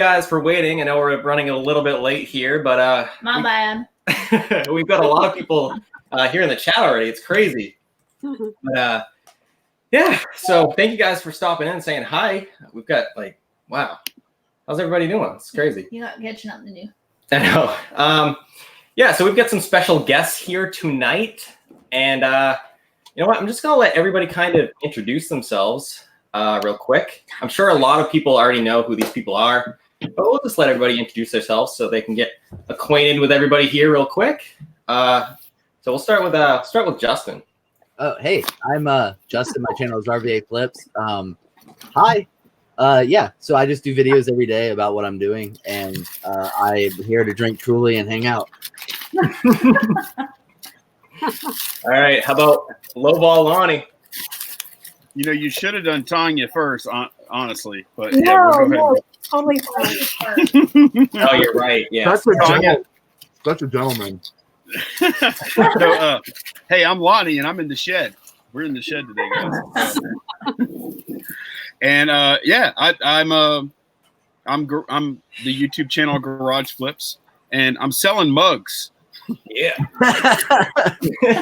guys for waiting. I know we're running a little bit late here, but my bad. We've got a lot of people here in the chat already. It's crazy. But yeah, so thank you guys for stopping in and saying hi. We've got wow. How's everybody doing? It's crazy. You got catching up to do. I know. Yeah, so we've got some special guests here tonight. And you know what? I'm just going to let everybody kind of introduce themselves real quick. I'm sure a lot of people already know who these people are, but we'll just let everybody introduce themselves so they can get acquainted with everybody here real quick. So we'll start with Justin. Oh, hey, I'm Justin. My channel is RVA Flips. Hi. Yeah, so I just do videos every day about what I'm doing, and I'm here to drink Truly and hang out. All right, how about Lowball Lonnie? You know, you should have done Tanya first, honestly. But no, yeah, we'll go ahead. Totally fine. Oh, you're right. Yeah, Such a gentleman. So, hey, I'm Lonnie, and I'm in the shed. We're in the shed today, guys. And yeah, I'm the YouTube channel Garage Flips, and I'm selling mugs. Yeah.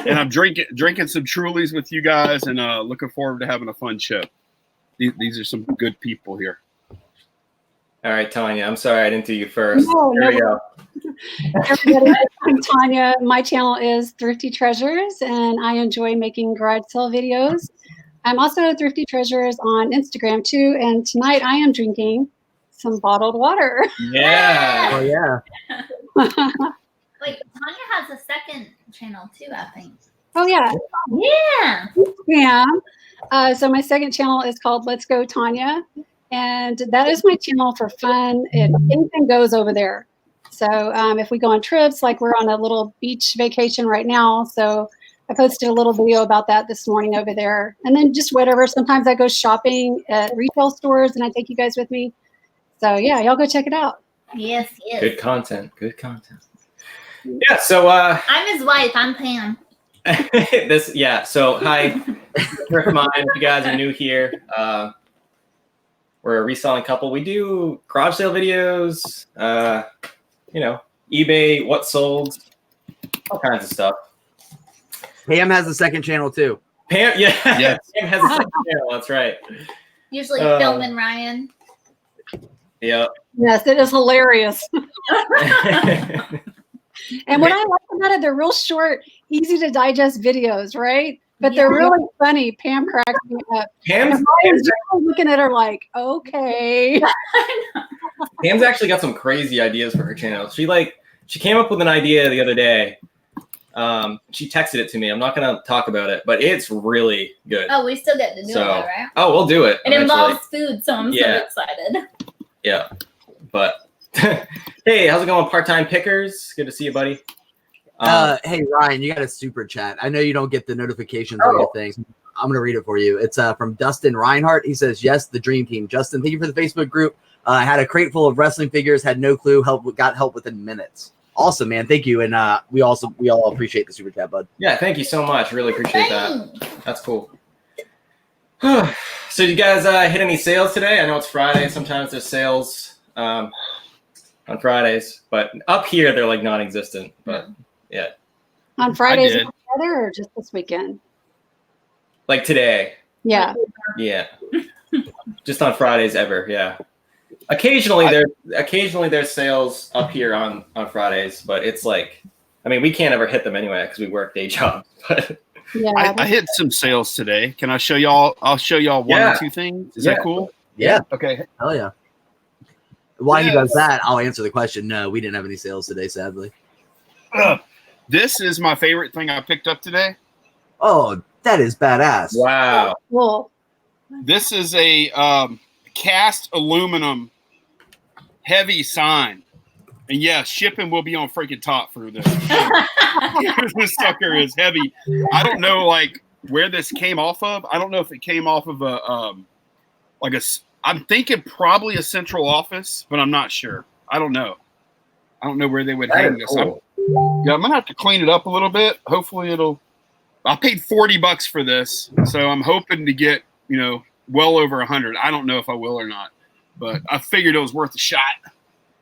And I'm drinking some Trulies with you guys, and looking forward to having a fun show. These are some good people here. All right, Tanya. I'm sorry I didn't do you first. No, There we go. Everybody, I'm Tanya. My channel is Thrifty Treasures, and I enjoy making garage sale videos. I'm also Thrifty Treasures on Instagram too, and tonight I am drinking some bottled water. Yeah. Oh, yeah. Wait, Tanya has a second channel too, I think. Oh yeah. Yeah. Yeah. So my second channel is called Let's Go Tanya, and that is my channel for fun. Anything goes over there. So if we go on trips, like we're on a little beach vacation right now, so I posted a little video about that this morning over there. And then just whatever. Sometimes I go shopping at retail stores and I take you guys with me. So yeah, y'all go check it out. Yes. Good content. Good content. Yeah. So I'm his wife. I'm Pam. So hi, Thrift Mind. If you guys are new here, we're a reselling couple. We do garage sale videos. You know, eBay, what sold, all kinds of stuff. Pam has a second channel too. Pam, yeah. Pam has a second channel. That's right. Usually filming Ryan. Yeah. Yes, it is hilarious. And what I like about it, they're real short, easy to digest videos, right? But they're really funny. Pam cracks me up. Pam's looking at her like, okay. Pam's actually got some crazy ideas for her channel. She came up with an idea the other day. She texted it to me. I'm not gonna talk about it, but it's really good. Oh, we still get to do it, right? Oh, we'll do it. It involves food, so I'm so excited. Yeah, but hey, how's it going, part-time pickers? Good to see you, buddy. Hey Ryan, you got a super chat. I know you don't get the notifications on your things. I'm gonna read it for you. It's from Dustin Reinhardt. He says, "Yes, the dream team." Justin, thank you for the Facebook group. I had a crate full of wrestling figures. Had no clue. Got help within minutes. Awesome, man. Thank you. And we all appreciate the super chat, bud. Yeah, thank you so much. Really appreciate that. That's cool. So you guys hit any sales today? I know it's Friday. Sometimes there's sales on Fridays, but up here they're like non-existent. But yeah. On Fridays together or just this weekend? Like today. Yeah. Yeah. Just on Fridays ever. Yeah. Occasionally there's sales up here on Fridays, but it's like, I mean, we can't ever hit them anyway because we work day jobs. But yeah, I hit some sales today. Can I show y'all? I'll show y'all one or two things. Is that cool? Yeah. Okay. Hell yeah. While he does that, I'll answer the question. No, we didn't have any sales today, sadly. This is my favorite thing I picked up today. Oh, that is badass. Wow. Cool. This is a cast aluminum heavy sign. And yeah, shipping will be on freaking top for this. This sucker is heavy. I don't know like where this came off of. I don't know if it came off of I'm thinking probably a central office, but I'm not sure. I don't know. I don't know where they would hang this. Cool. I'm gonna have to clean it up a little bit. Hopefully I paid $40 for this, so I'm hoping to get, well over 100. I don't know if I will or not. but I figured it was worth a shot.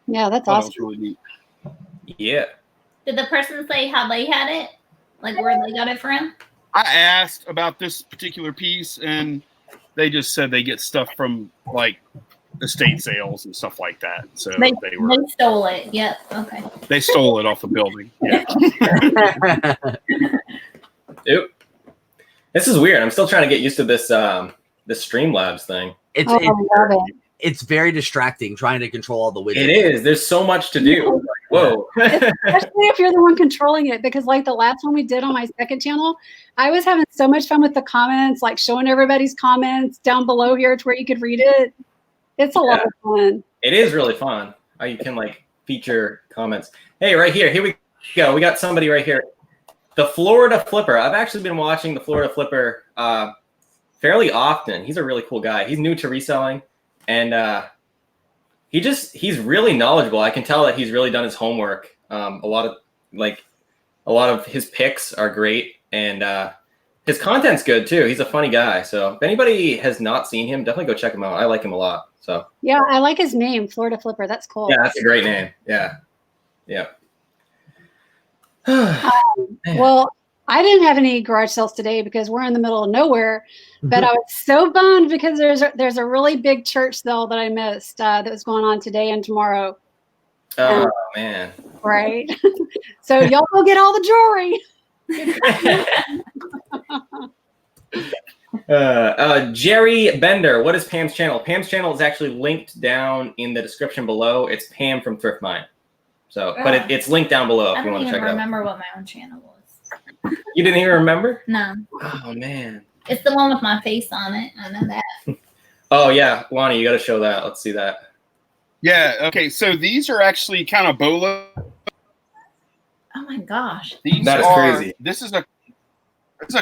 Yeah, that's Thought awesome. it was really neat. Yeah. Did the person say how they had it? Like where they got it from? I asked about this particular piece, and they just said they get stuff from like estate sales and stuff like that. So They they stole it. Yep. Okay. stole it off the building. Yeah. Oop. This is weird. I'm still trying to get used to this this Streamlabs thing. It's Oh, I love it. it's very distracting trying to control all the widgets. It is. There's so much to do. Like, whoa. Especially if you're the one controlling it, because like the last one we did on my second channel, I was having so much fun with the comments, like showing everybody's comments down below here to where you could read it. It's a lot of fun. It is really fun. How you can like feature comments. Hey, right here. Here we go. We got somebody right here. The Florida Flipper. I've actually been watching the Florida Flipper fairly often. He's a really cool guy. He's new to reselling, and he's really knowledgeable. I can tell that he's really done his homework. A lot of his picks are great, and his content's good too. He's a funny guy. So if anybody has not seen him, definitely go check him out. I like him a lot. So Yeah, I like his name, Florida Flipper. That's cool. yeah, that's a great name. Yeah. Yeah. Well, I didn't have any garage sales today because we're in the middle of nowhere, but I was so bummed because there's a really big church sale that I missed that was going on today and tomorrow. Oh man. Right. So y'all go get all the jewelry. Jerry Bender, what is Pam's channel? Pam's channel is actually linked down in the description below. It's Pam from Thrift Mind. So, but it's linked down below I if you don't want to even check it out. remember what my own channel was. You didn't even remember? No, Oh man. it's the one with my face on it. I know that. Oh yeah, Lonnie, you got to show that. Let's see that. Yeah. Okay. So these are actually kind of bolo. Oh my gosh. These That is are crazy. This is a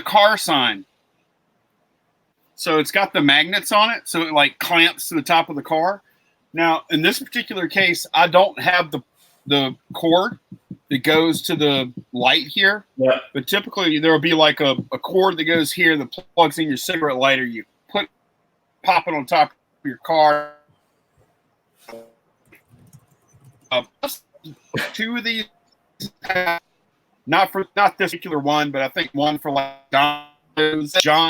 car sign. So it's got the magnets on it, so it like clamps to the top of the car. Now, in this particular case, I don't have the cord that goes to the light here. Yeah. But typically there will be like a cord that goes here that plugs in your cigarette lighter. You pop it on top of your car. Two of these, not this particular one, but I think one for like John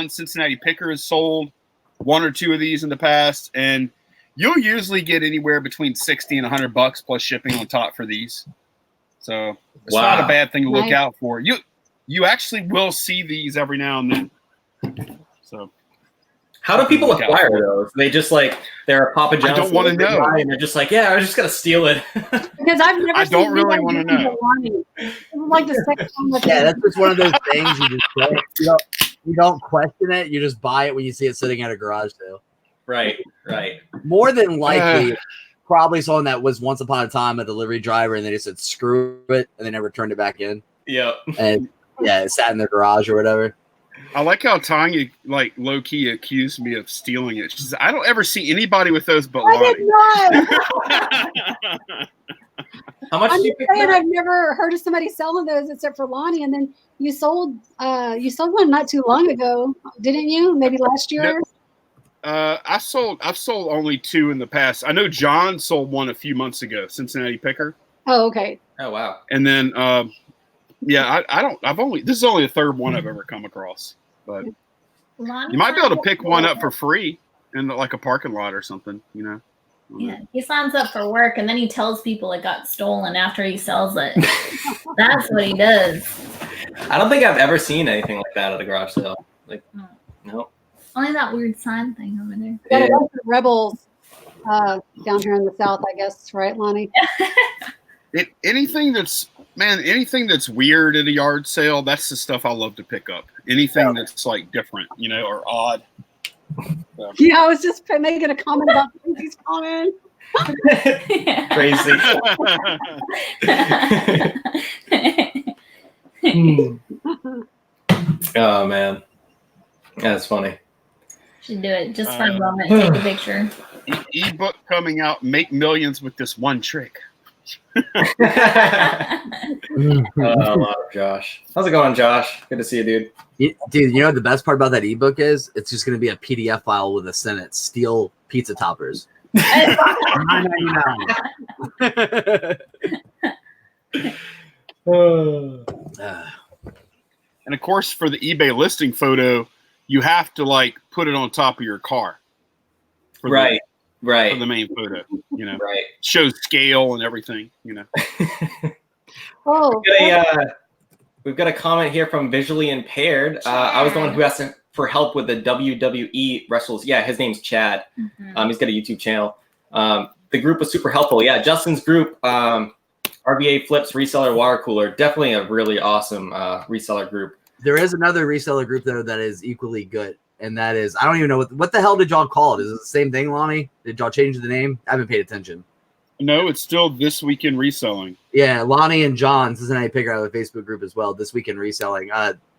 Cincinnati Picker has sold one or two of these in the past, and you'll usually get anywhere between $60 and $100 plus shipping on top for these. So it's not a bad thing to look out for. You actually will see these every now and then. So how do people acquire those? They just like they're a Papa John's. I don't want to know. And they're just like, yeah, I was just gonna steal it. Because I've never. I don't really want to know. It was like the second time. Yeah, that's just one of those things you don't question it. You just buy it when you see it sitting at a garage sale. Right. More than likely, probably someone that was once upon a time a delivery driver and they just said screw it and they never turned it back in. Yep. And yeah, it sat in their garage or whatever. I like how Tanya like low key accused me of stealing it. She says, I don't ever see anybody with those but I Lonnie. did not. How much I'm do you just pick saying up? I've never heard of somebody selling those except for Lonnie. And then you sold one not too long ago, didn't you? Maybe last year. No. I've sold only two in the past. I know John sold one a few months ago, Cincinnati Picker. Oh, okay. Oh wow. And then this is only the third one I've ever come across. But Lonnie you might be able to signs pick up one for up for free in like a parking lot or something, you know. Yeah, he signs up for work and then he tells people it got stolen after he sells it. That's what he does. I don't think I've ever seen anything like that at a garage sale. Like, no. Only that weird sign thing over there. Got a bunch of rebels down here in the South, I guess, right, Lonnie? Anything that's weird at a yard sale, that's the stuff I love to pick up. Anything that's like different, you know, or odd. So. Yeah, I was just making a comment about Tracy's comment. Crazy. Oh man, that's funny. Should do it just for a moment. Take a picture. Ebook coming out. Make millions with this one trick. I love Josh. How's it going, Josh? Good to see you, dude. Dude, you know what the best part about that ebook is? It's just going to be a PDF file with a sentence. Steal pizza toppers. $9.99. And of course, for the eBay listing photo, you have to like put it on top of your car. For Right. for the main photo, you know, Right. shows scale and everything, you know. Oh, We've got a comment here from Visually Impaired. I was the one who asked him for help with the WWE wrestles. Yeah, his name's Chad. He's got a YouTube channel. The group was super helpful. Yeah, Justin's group, RVA Flips Reseller Water Cooler, definitely a really awesome reseller group. There is another reseller group though that is equally good, and that is, I don't even know what the hell did y'all call it? Is it the same thing, Lonnie? Did y'all change the name? I haven't paid attention. No, it's still This Week in Reselling. Yeah, Lonnie and John, Cincinnati Picker, out of the Facebook group as well. This Week in Reselling.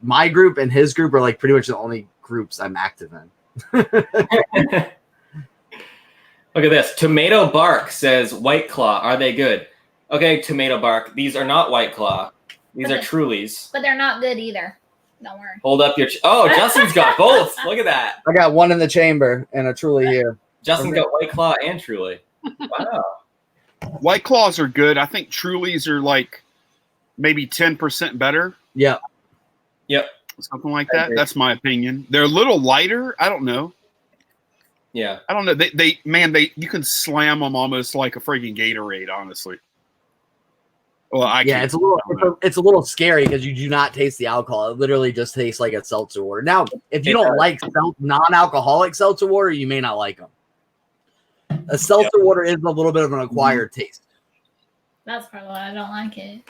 My group and his group are like pretty much the only groups I'm active in. Look at this. Tomato Bark says, White Claw, are they good? Okay, Tomato Bark, these are not White Claw. These are Trulies. But they're not good either. Don't worry. Hold up your... Oh, Justin's got both. Look at that. I got one in the chamber and a Truly here. Justin's got White Claw and Truly. Wow. White Claws are good. I think Trulies are like maybe 10% better. Yep. Something like that. That's my opinion. They're a little lighter. I don't know. Yeah. I don't know. They you can slam them almost like a freaking Gatorade, honestly. Well, it's a little scary because you do not taste the alcohol. It literally just tastes like a seltzer water. Now, if you don't like non-alcoholic seltzer water, you may not like them. A seltzer water is a little bit of an acquired taste. That's probably why I don't like it.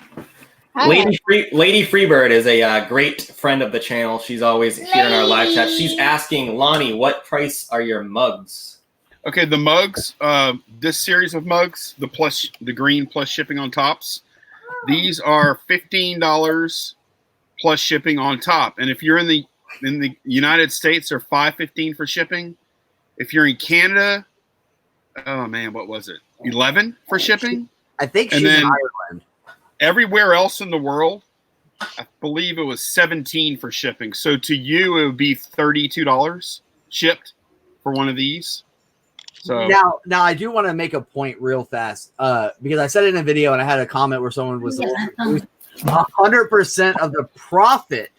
Lady Freebird is a great friend of the channel. She's always here in our live chat. She's asking, Lonnie, what price are your mugs? Okay, the mugs, this series of mugs, the green plus shipping on tops, these are $15 plus shipping on top. And if you're in the United States, they're $5.15 for shipping. If you're in Canada, oh man, what was it? 11 for shipping? I think she's in Ireland. Everywhere else in the world, I believe it was 17 for shipping. So to you, it would be $32 shipped for one of these. So now I do want to make a point real fast because I said it in a video and I had a comment where someone was 100% of the profit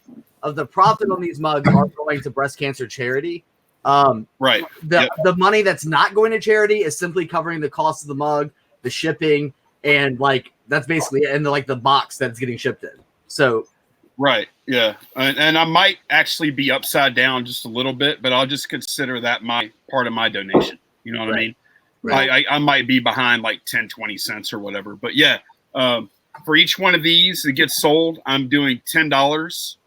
on these mugs are going to breast cancer charity. Right. The money that's not going to charity is simply covering the cost of the mug, the shipping, and like that's basically it, and the box that's getting shipped in. So right, yeah. And I might actually be upside down just a little bit, but I'll just consider that my part of my donation. You know what I mean? Right. I might be behind like 10, 20 cents or whatever. But yeah, for each one of these that gets sold, I'm doing $10.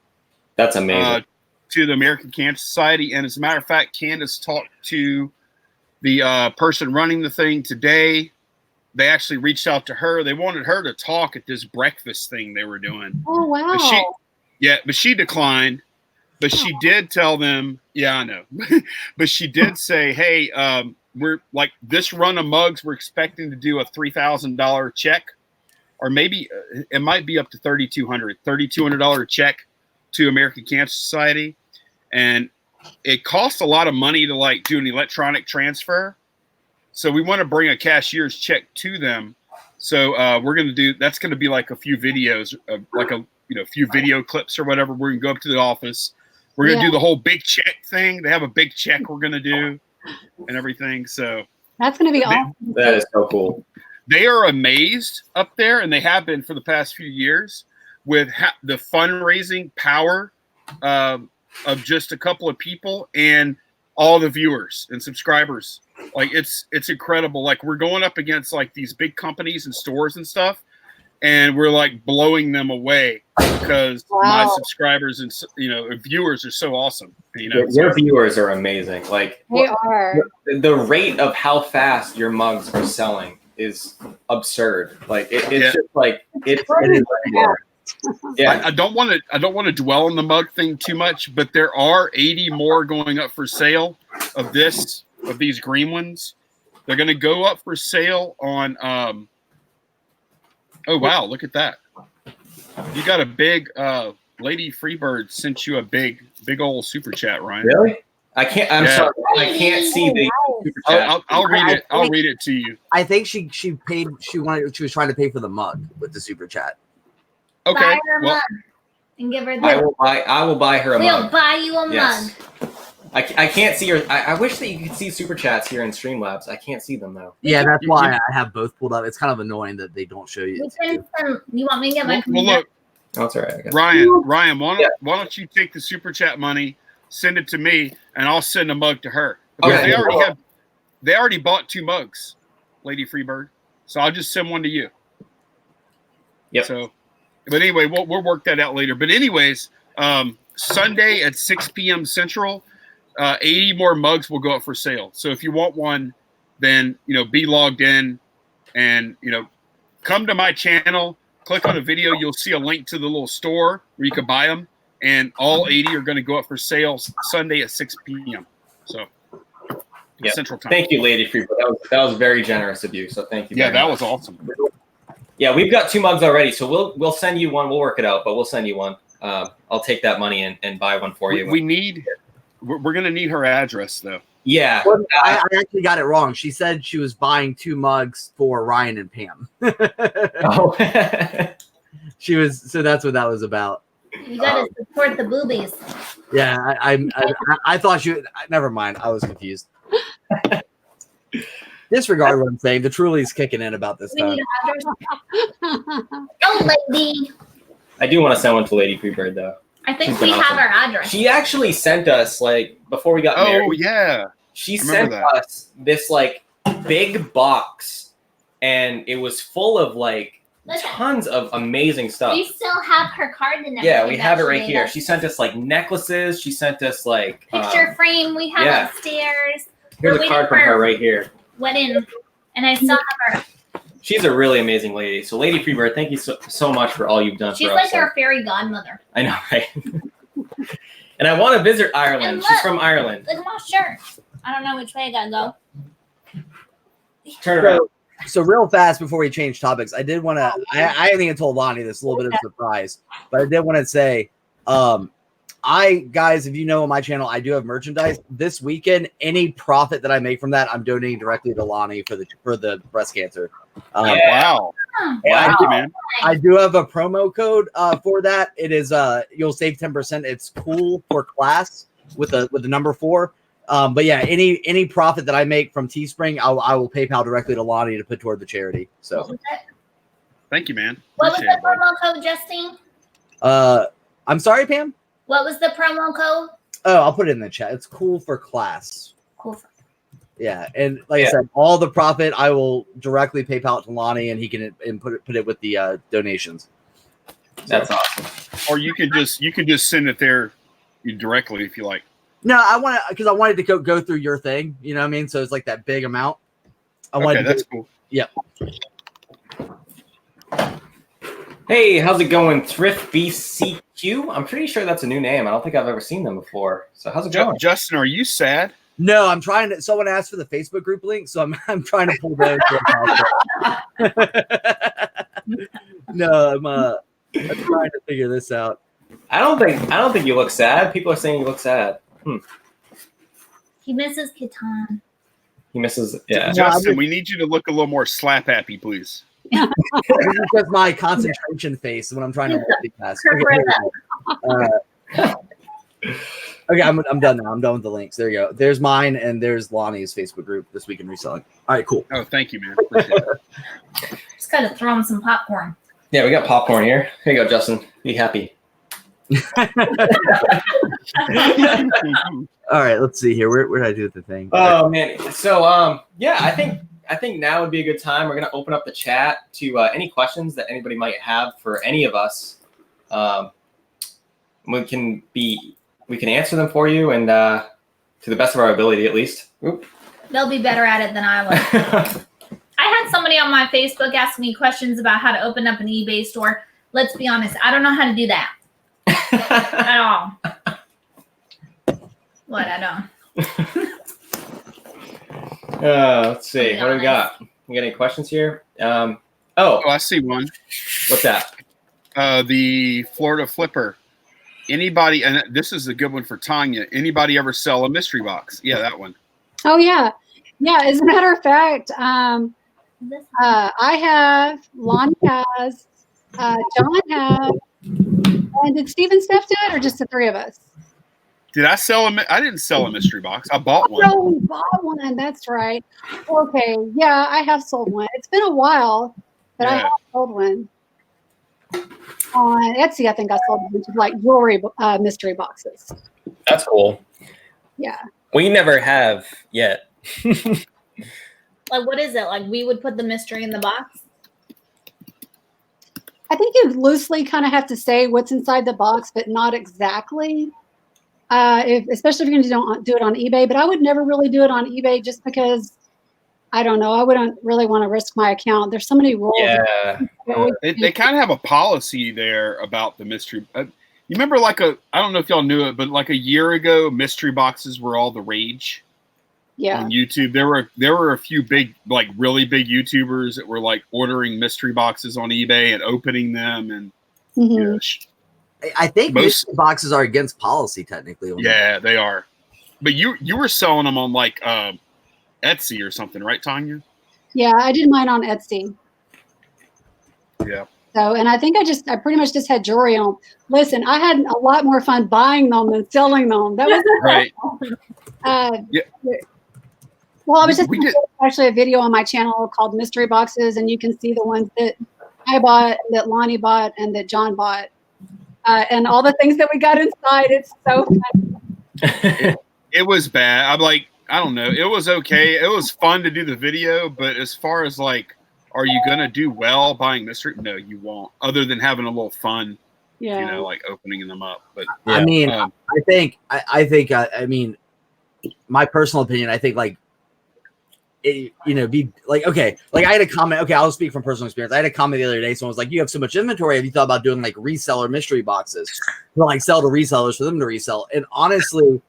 That's amazing. To the American Cancer Society. And as a matter of fact, Candace talked to the person running the thing today. They actually reached out to her. They wanted her to talk at this breakfast thing they were doing. Oh, wow. But she declined. But she did tell them, yeah, I know. But she did say, hey, we're like this run of mugs, we're expecting to do a $3,000 check, or maybe it might be up to $3,200 check to American Cancer Society. And it costs a lot of money to like do an electronic transfer. So we want to bring a cashier's check to them. So we're going to do, that's going to be like a few videos, like a few video clips or whatever. We're going to go up to the office. We're going to do the whole big check thing. They have a big check we're going to do and everything. So that's going to be awesome. That is so cool. They are amazed up there, and they have been for the past few years with the fundraising power of just a couple of people and all the viewers and subscribers. Like it's incredible. Like we're going up against like these big companies and stores and stuff, and we're like blowing them away because my subscribers and viewers are so awesome. Your viewers are amazing. Like they are. The rate of how fast your mugs are selling is absurd. Like it's just like it is. Yeah, I don't want to dwell on the mug thing too much, but there are 80 more going up for sale of these green ones. They're going to go up for sale on. Oh wow! Look at that. You got a big Lady Freebird sent you a big old super chat, Ryan. Really? I can't. I'm sorry. I can't see super chat. I'll read it. I'll read it to you. I think she paid. She was trying to pay for the mug with the super chat. Buy Okay. her a Well, mug and give her I the. will buy her a We'll mug. buy you a Yes. mug. I can't see her. I wish that you could see super chats here in Streamlabs. I can't see them though. Yeah, that's You- why I have both pulled up. It's kind of annoying that they don't show you. We can send, you want me to get my well, computer? look, Oh, it's all right. I guess. Ryan, why don't you take the super chat money, send it to me, and I'll send a mug to her. Because Okay. they already bought 2 mugs, Lady Freebird. So I'll just send one to you. Yep. So, but anyway, we'll work that out later. But anyways, Sunday at 6 p.m. Central, 80 more mugs will go up for sale. So if you want one, then be logged in, and come to my channel. Click on a video. You'll see a link to the little store where you can buy them, and all 80 are going to go up for sale Sunday at 6 p.m. So Yep. Central Time. Thank you, Lady Freebird. That was very generous of you. So thank you. Yeah, very that much. was awesome. Yeah, we've got 2 mugs already, so we'll send you one. We'll work it out, but we'll send you one. I'll take that money and buy one for you. We're going to need her address though. Yeah. Well, I actually got it wrong. She said she was buying 2 mugs for Ryan and Pam. Oh. She was, so that's what that was about. You gotta support the boobies. Yeah, I thought she. Never mind. I was confused. Disregard what I'm saying. The Truly's kicking in about this We time. need an address. Oh, lady. I do want to send one to Lady Freebird though. I think She's we been have awesome. our address. She actually sent us before we got Oh married. yeah. She I remember sent that. us this big box, and it was full of Listen, tons of amazing stuff. we still have her card and everything. Yeah, we that have it she right made here. us. She sent us necklaces. She sent us Picture frame we have yeah. upstairs. Here's We're a card waiting from for- her right here. Wedding, and I still have her. She's a really amazing lady. So, Lady Freebird, thank you so much for all you've done She's for like us. our fairy godmother. I know, right? And I want to visit Ireland. And She's look. from Ireland. Look at my shirt. I don't know which way I gotta go. Turn around. So real fast before we change topics, I did want to. I haven't even told Lonnie this. A little bit of a surprise, but I did want to say, guys, if you know on my channel, I do have merchandise. This weekend, any profit that I make from that, I'm donating directly to Lonnie for the breast cancer. Wow. Yeah, Thank you, man. I do have a promo code for that. It is you'll save 10%. It's cool for class with the number 4. But yeah, any profit that I make from Teespring, I will PayPal directly to Lonnie to put toward the charity. What So was it? Thank you, man. What was Appreciate the it, bud. promo code, Justine? I'm sorry, Pam. What was the promo code? Oh, I'll put it in the chat. It's cool for class. Cool. Yeah, and like I said, all the profit I will directly PayPal to Lonnie, and he can put it with the donations. That's awesome. Or you can just send it there directly if you like. No, I wanted to go through your thing. You know what I mean? So it's like that big amount. Okay, that's cool. Yeah. Hey, how's it going, Thrift BCQ? I'm pretty sure that's a new name. I don't think I've ever seen them before. So how's it going? Justin, are you sad? No, I'm trying to. Someone asked for the Facebook group link, so I'm trying to pull those. No, I'm trying to figure this out. I don't think you look sad. People are saying you look sad. He misses Catan. He misses. Yeah. Justin, we need you to look a little more slap happy, please. This is just my concentration face when I'm trying to multitask. Okay, I'm done now. I'm done with the links. There you go. There's mine, and there's Lonnie's Facebook group this week in reselling. All right, cool. Oh, thank you, man. Appreciate it. Just gotta throw him some popcorn. Yeah, we got popcorn here. Here you go, Justin. Be happy. All right, let's see here. Where did I do the thing? Oh man. So yeah, I think now would be a good time. We're gonna open up the chat to any questions that anybody might have for any of us. We can answer them for you, and to the best of our ability, at least. Oop. They'll be better at it than I was. I had somebody on my Facebook ask me questions about how to open up an eBay store. Let's be honest, I don't know how to do that at all. What? I don't. Let's see. What do we got? We got any questions here? Oh, I see one. what's that? The Florida Flipper. Anybody, and this is a good one for Tanya. Anybody ever sell a mystery box? Yeah, that one. Oh yeah. Yeah, as a matter of fact, I have, Lonnie has, John has, and did Steve and Steph do it, or just the three of us? Did I sell a? I didn't sell a mystery box. I bought one. No, we bought one. That's right. Okay, yeah, I have sold one. It's been a while, but I Yeah. have sold one. On Etsy, I think I sold a bunch of like jewelry mystery boxes. That's cool. Yeah. We never have yet. Like, what is it? Like, we would put the mystery in the box? I think you loosely kind of have to say what's inside the box, but not exactly. Especially if you're going to do it on eBay. But I would never really do it on eBay just because, I don't know, I wouldn't really want to risk my account. There's so many rules. Yeah. They kind of have a policy there about the mystery. You remember, I don't know if y'all knew it, but like a year ago, mystery boxes were all the rage. Yeah. On YouTube, there were a few big, like really big YouTubers that were like ordering mystery boxes on eBay and opening them, and you know, I think most mystery boxes are against policy technically. Yeah, they are. But you were selling them on like Etsy or something, right, Tanya? Yeah, I did mine on Etsy. Yeah. So, and I think I pretty much just had jewelry on. Listen, I had a lot more fun buying them than selling them. That was right. Yeah. Well, I was just did actually a video on my channel called Mystery Boxes, and you can see the ones that I bought, that Lonnie bought, and that John bought, and all the things that we got inside. It's so funny. It was bad. I'm like, I don't know. It was okay. It was fun to do the video, but as far as like, are you gonna do well buying mystery? No, you won't. Other than having a little fun, Yeah. you know, like opening them up. But I mean, I mean, my personal opinion, I think like, be like, okay, like I had a comment. Okay, I'll speak from personal experience. I had a comment the other day. Someone was like, "You have so much inventory. Have you thought about doing like reseller mystery boxes to like sell to resellers for them to resell?" And honestly,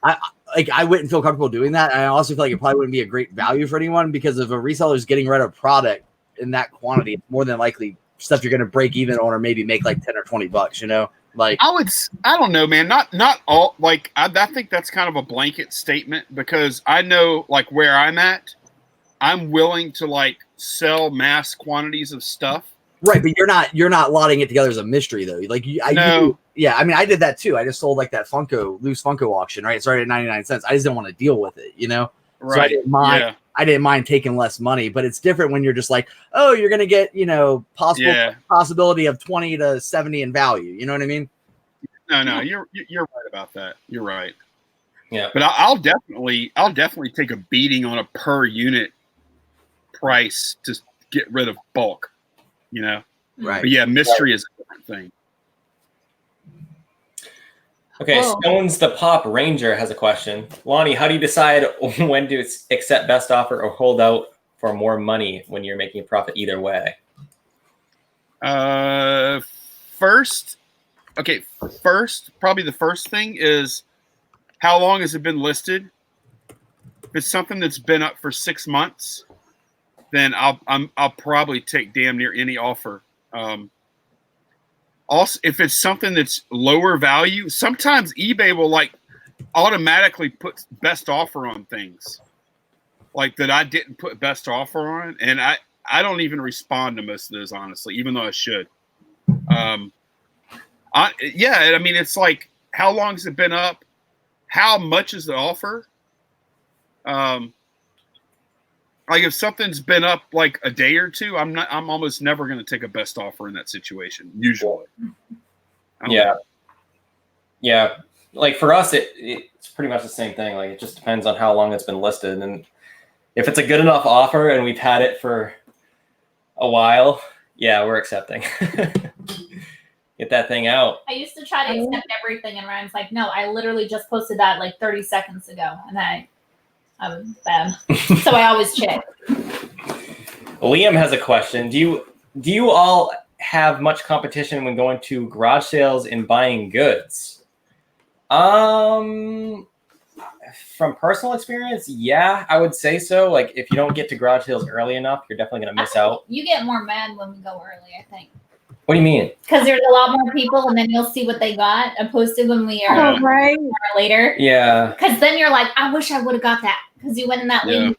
I wouldn't feel comfortable doing that. I also feel like it probably wouldn't be a great value for anyone, because if a reseller is getting rid of product in that quantity, it's more than likely stuff you're going to break even on, or maybe make like 10 or 20 bucks, you know? Like, I don't know, man. Not all. Like, I think that's kind of a blanket statement, because I know like where I'm at, I'm willing to like sell mass quantities of stuff. Right, but you're not lotting it together as a mystery though. Like, yeah, I mean, I did that too. I just sold like that loose Funko auction, right? It started at 99 cents. I just didn't want to deal with it, you know? Right. So I didn't mind taking less money, but it's different when you're just like, oh, you're going to get, possibility of 20 to 70 in value. You know what I mean? No, you're right about that. You're right. Yeah. But I'll definitely take a beating on a per unit price to get rid of bulk, you know? Right. But yeah, mystery is a different thing. Okay, Stones the Pop Ranger has a question. Lonnie, how do you decide when to accept best offer or hold out for more money when you're making a profit either way? First, probably the first thing is, how long has it been listed? If it's something that's been up for 6 months, then I'll probably take damn near any offer. Also, if it's something that's lower value, sometimes eBay will like automatically put best offer on things like that I didn't put best offer on, and I don't even respond to most of those, honestly, even though I should. I mean, it's like, how long has it been up? How much is the offer? Like if something's been up like a day or two, I'm almost never going to take a best offer in that situation. Usually. Yeah. Like for us, it's pretty much the same thing. Like it just depends on how long it's been listed. And if it's a good enough offer and we've had it for a while, yeah, we're accepting. Get that thing out. I used to try to accept everything, and Ryan's like, no, I literally just posted that like 30 seconds ago. And I was bad. So I always check. Liam has a question. Do you all have much competition when going to garage sales and buying goods? From personal experience, yeah, I would say so. Like if you don't get to garage sales early enough, you're definitely going to miss out. You get more mad when we go early, I think. What do you mean? Because there's a lot more people, and then you'll see what they got opposed to when we are right later. Yeah. Because then you're like, I wish I would have got that. because you went in that lady.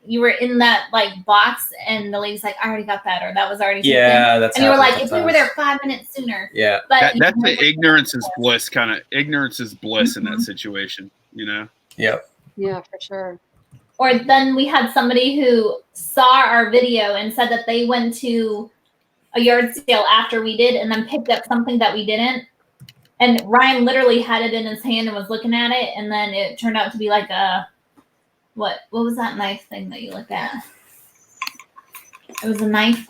You were in that like box, and the lady's like, "I already got that," or "That was already." Yeah, that's. And you were like, sometimes. "If we were there 5 minutes sooner." Yeah, but that's the ignorance is bliss kind of. Ignorance is bliss in that situation, you know. Yep. Yeah, for sure. Or then we had somebody who saw our video and said that they went to a yard sale after we did, and then picked up something that we didn't. And Ryan literally had it in his hand and was looking at it, and then it turned out to be like a what was that knife thing that you looked at? It was a knife,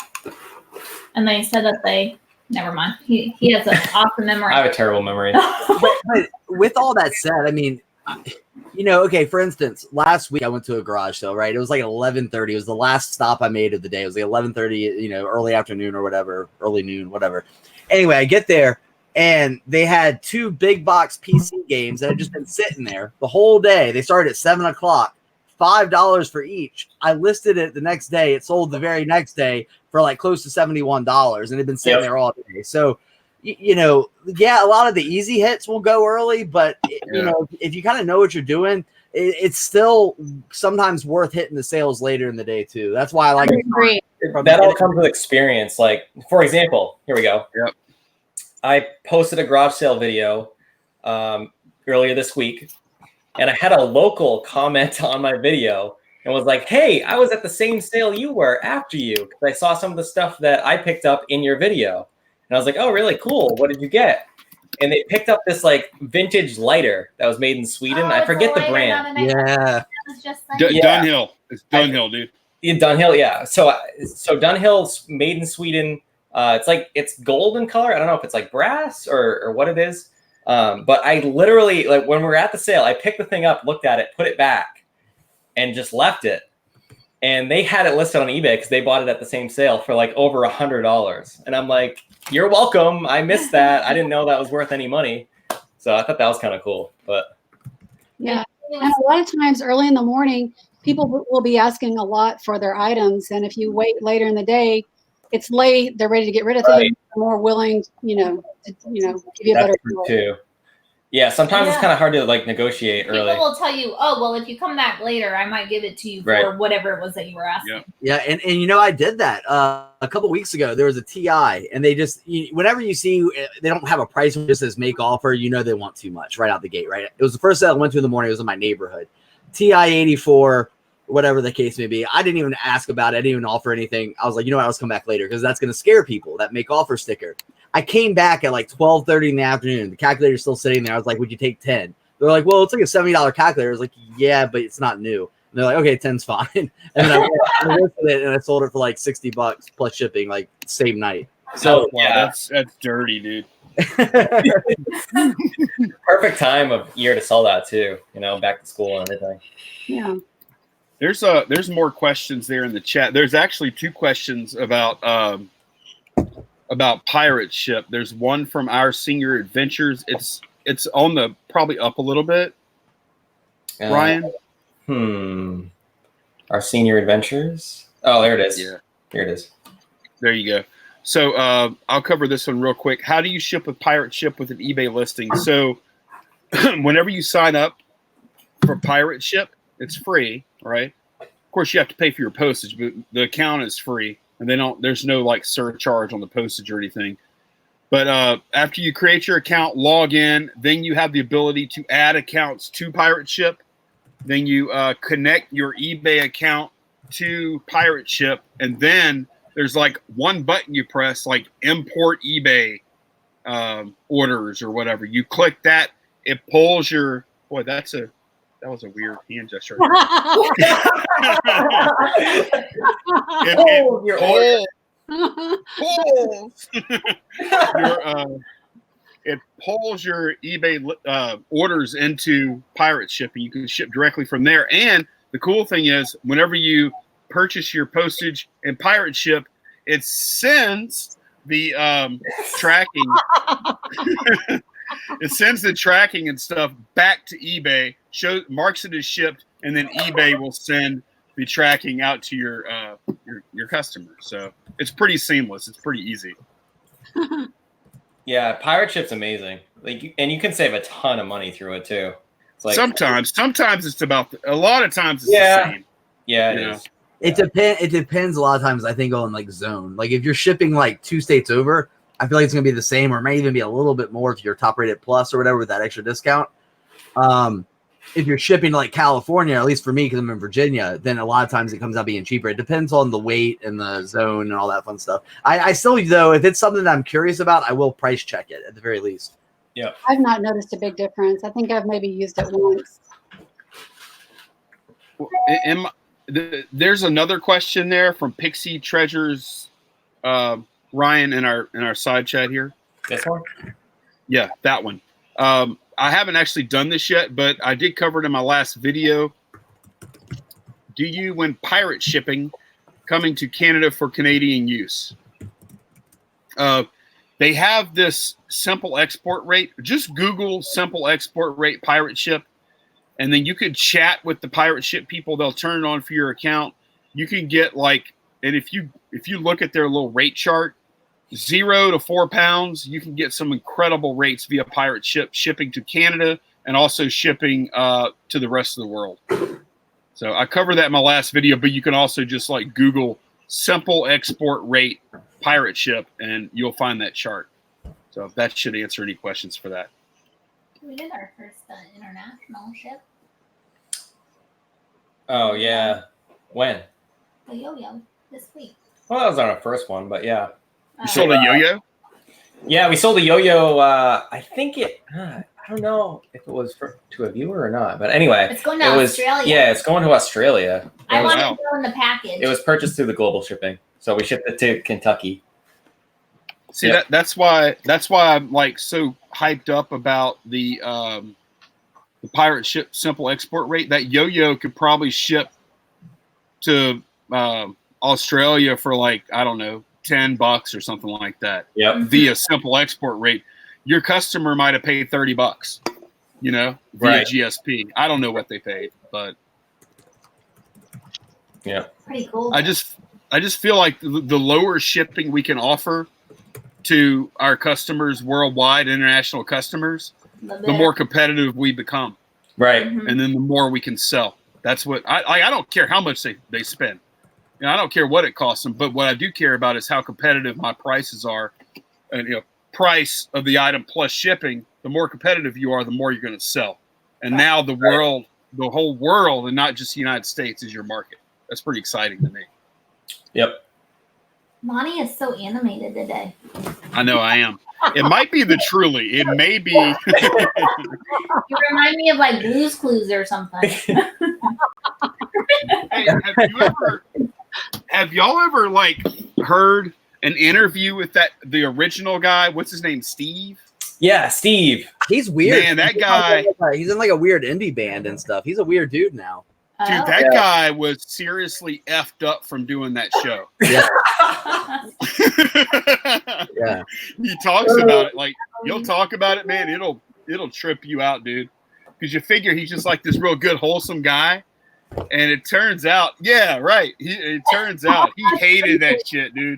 and they said that they never mind. He has an awesome memory. I have a terrible memory. But with all that said, I mean, you know, okay, for instance, last week I went to a garage sale, right? It was like 11:30. It was the last stop I made of the day. It was like 11:30, you know, early afternoon or whatever, early noon, whatever. Anyway, I get there and they had 2 big box PC games that had just been sitting there the whole day. They started at 7 o'clock, $5 for each. I listed it the next day. It sold the very next day for like close to $71 and it had been sitting there all day. So, you know, yeah, a lot of the easy hits will go early, but you know, if you kind of know what you're doing, it's still sometimes worth hitting the sales later in the day too. That's why I like Great. That all comes with experience. Like, for example, here we go. Yep. I posted a garage sale video earlier this week, and I had a local comment on my video and was like, "Hey, I was at the same sale you were after you because I saw some of the stuff that I picked up in your video." And I was like, "Oh, really cool. What did you get?" And they picked up this like vintage lighter that was made in Sweden. I forget the brand. Yeah. Dunhill. It's Dunhill, dude. In Dunhill, yeah. So Dunhill's made in Sweden. It's gold in color. I don't know if it's like brass or what it is. But I literally, like, when we were at the sale, I picked the thing up, looked at it, put it back, and just left it. And they had it listed on eBay because they bought it at the same sale for like over $100. And I'm like, "You're welcome. I missed that. I didn't know that was worth any money." So I thought that was kind of cool. But Yeah. And a lot of times early in the morning, people will be asking a lot for their items. And if you wait later in the day, it's late. They're ready to get rid of things. They're more willing, to give you a better true deal. too. Yeah, sometimes it's kind of hard to like negotiate early. People will tell you, "Oh, well, if you come back later, I might give it to you for whatever it was that you were asking." Yeah, and you know, I did that a couple weeks ago. There was a TI, and they just whenever you see they don't have a price, it just says make offer, you know they want too much right out the gate, right? It was the first sale I went to in the morning. It was in my neighborhood. TI 84, whatever the case may be. I didn't even ask about it. I didn't even offer anything. I was like, you know what, I'll just come back later because that's going to scare people, that make offer sticker. I came back at like 12:30 in the afternoon. The calculator's still sitting there. I was like, "Would you take 10?" They're like, "Well, it's like a $70 calculator." I was like, "Yeah, but it's not new." And they're like, "Okay, 10's fine." And then I listed it and I sold it for like $60 plus shipping, like same night. So wow, that's dirty, dude. Perfect time of year to sell that too. Back to school and everything. Yeah. There's more questions there in the chat. There's actually 2 questions about pirate ship. There's one from Our Senior Adventures. It's on the probably up a little bit. Ryan. Our Senior Adventures. Oh, there it is. Yeah, here it is. There you go. So I'll cover this one real quick. How do you ship with pirate ship with an eBay listing? So whenever you sign up for pirate ship, it's free, right? Of course, you have to pay for your postage, but the account is free. And there's no like surcharge on the postage or anything. But after you create your account, log in, then you have the ability to add accounts to Pirate Ship. Then you connect your eBay account to Pirate Ship. And then there's like one button you press, like import eBay orders or whatever. You click that, it pulls your, boy, that was a weird hand gesture. It pulls your eBay orders into Pirate Ship, and you can ship directly from there. And the cool thing is, whenever you purchase your postage in Pirate Ship, it sends the tracking. It sends the tracking and stuff back to eBay, marks it as shipped, and then eBay will send the tracking out to your customer. So it's pretty seamless. It's pretty easy. Yeah, Pirate Ship's amazing. And you can save a ton of money through it too. It's like sometimes it's about a lot of times it's Yeah. the same. yeah, You it know. is. It depends a lot of times, I think, on like zone. Like if you're shipping like 2 states over, I feel like it's gonna be the same, or may even be a little bit more if you're top rated plus or whatever with that extra discount. If you're shipping to like California, at least for me, because I'm in Virginia, then a lot of times it comes out being cheaper. It depends on the weight and the zone and all that fun stuff. I still, though, if it's something that I'm curious about, I will price check it at the very least. I've not noticed a big difference. I think I've maybe used it once. There's another question there from Pixie Treasures, Ryan, in our side chat here. This one? Yeah, that one. I haven't actually done this yet, but I did cover it in my last video. Do you win pirate shipping coming to Canada for Canadian use? They have this simple export rate. Just Google simple export rate pirate ship, and then you could chat with the pirate ship people. They'll turn it on for your account. You can get like, and if you look at their little rate chart, 0 to 4 pounds, you can get some incredible rates via pirate ship shipping to Canada and also shipping to the rest of the world. So I covered that in my last video, but you can also just like Google simple export rate pirate ship and you'll find that chart. So that should answer any questions for that. We did our first international ship, Oh yeah. When? the yo-yo, this week. Well, that was on our first one, but yeah. You sold a yo-yo? Yeah, we sold a yo-yo. I think I don't know if it was to a viewer or not, but anyway, It's going to Australia. Yeah, it's going to Australia. I want wow. to go in the package. It was purchased through the global shipping, so we shipped it to Kentucky. See, Yep. that's why I'm like so hyped up about the pirate ship simple export rate. That yo-yo could probably ship to Australia for like, I don't know, $10 or something like that. Yep. Via simple export rate. Your customer might have paid $30, you know, via Right. GSP. I don't know what they paid, but Yeah. Pretty cool. I just feel like the lower shipping we can offer to our customers worldwide, international customers, the more competitive we become, Right. Mhm. and then the more we can sell. That's what I don't care how much they spend. You know, I don't care what it costs them, but what I do care about is how competitive my prices are, and price of the item plus shipping. The more competitive you are, the more you're going to sell. And now the whole world, and not just the United States, is your market. That's pretty exciting to me. Yep. Lonnie is so animated today. I know I am. It might be the Truly. It may be. You remind me of like Blue's Clues or something. Hey, have y'all ever like heard an interview with the original guy? What's his name? Steve? Yeah, Steve. He's weird. Man, that guy. He's in like a weird indie band and stuff. He's a weird dude now. Dude, Oh. that guy was seriously effed up from doing that show. Yeah. Yeah. He talks about it like he'll talk about it, man. It'll trip you out, dude. Because you figure he's just like this real good, wholesome guy, and it turns out, yeah, right. It turns out he hated that shit, dude.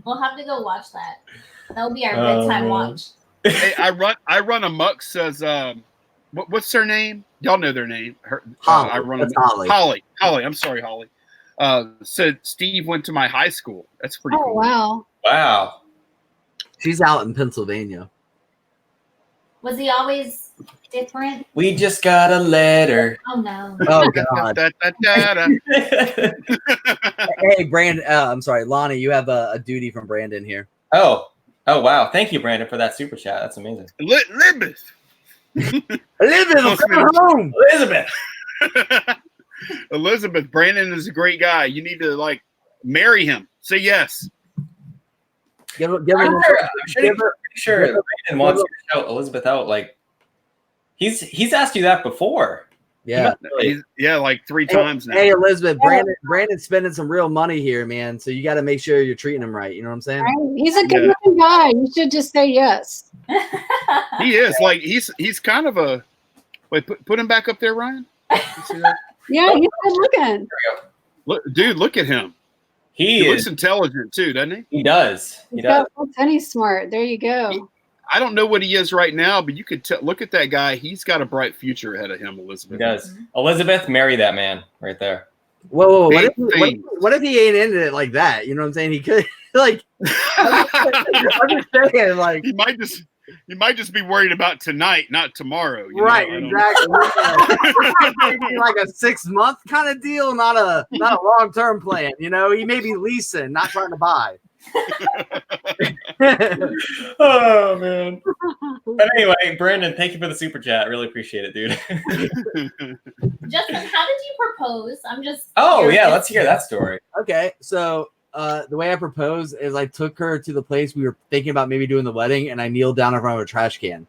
We'll have to go watch that. That'll be our bedtime watch. Hey, I run amok says, what's their name? Y'all know their name. Holly. I run That's amok. Holly. Holly. I'm sorry, Holly. Said Steve went to my high school. That's pretty Oh cool. wow. Wow. She's out in Pennsylvania. Was he always different? We just got a letter. Oh no. Oh God. Da-da-da-da. Hey, Brandon. I'm sorry, Lonnie. You have a duty from Brandon here. Oh wow. Thank you, Brandon, for that super chat. That's amazing. Elizabeth. Elizabeth, I'm coming home. Elizabeth. Elizabeth, Brandon is a great guy. You need to like marry him. Say yes. Give her, I'm pretty sure Brandon wants to shout Elizabeth out. Like he's asked you that before. yeah. Yeah, like 3 times now. Hey, Elizabeth, Brandon's spending some real money here, man. So you got to make sure you're treating him right. You know what I'm saying? Right? He's a good looking guy. You should just say yes. He is like he's kind of a wait. Put him back up there, Ryan. You see that? Yeah, he's good looking. Look at him. He He looks is. intelligent too, doesn't he? He does. He He's does. got looks and he's smart. There you go. I don't know what he is right now, but you could look at that guy. He's got a bright future ahead of him, Elizabeth. He does. Elizabeth, marry that man right there. Whoa. Big What if he ain't into it like that? You know what I'm saying? He could like. I'm just saying, like You might just be worried about tonight, not tomorrow. Right, exactly. Like a 6-month kind of deal, not a long-term plan. You know, he may be leasing, not trying to buy. Oh man. But anyway, Brandon, thank you for the super chat. Really appreciate it, dude. Justin, how did you propose? I'm just. Oh curious. yeah, let's hear that story. Okay, so the way I proposed is I took her to the place we were thinking about maybe doing the wedding, and I kneeled down in front of a trash can.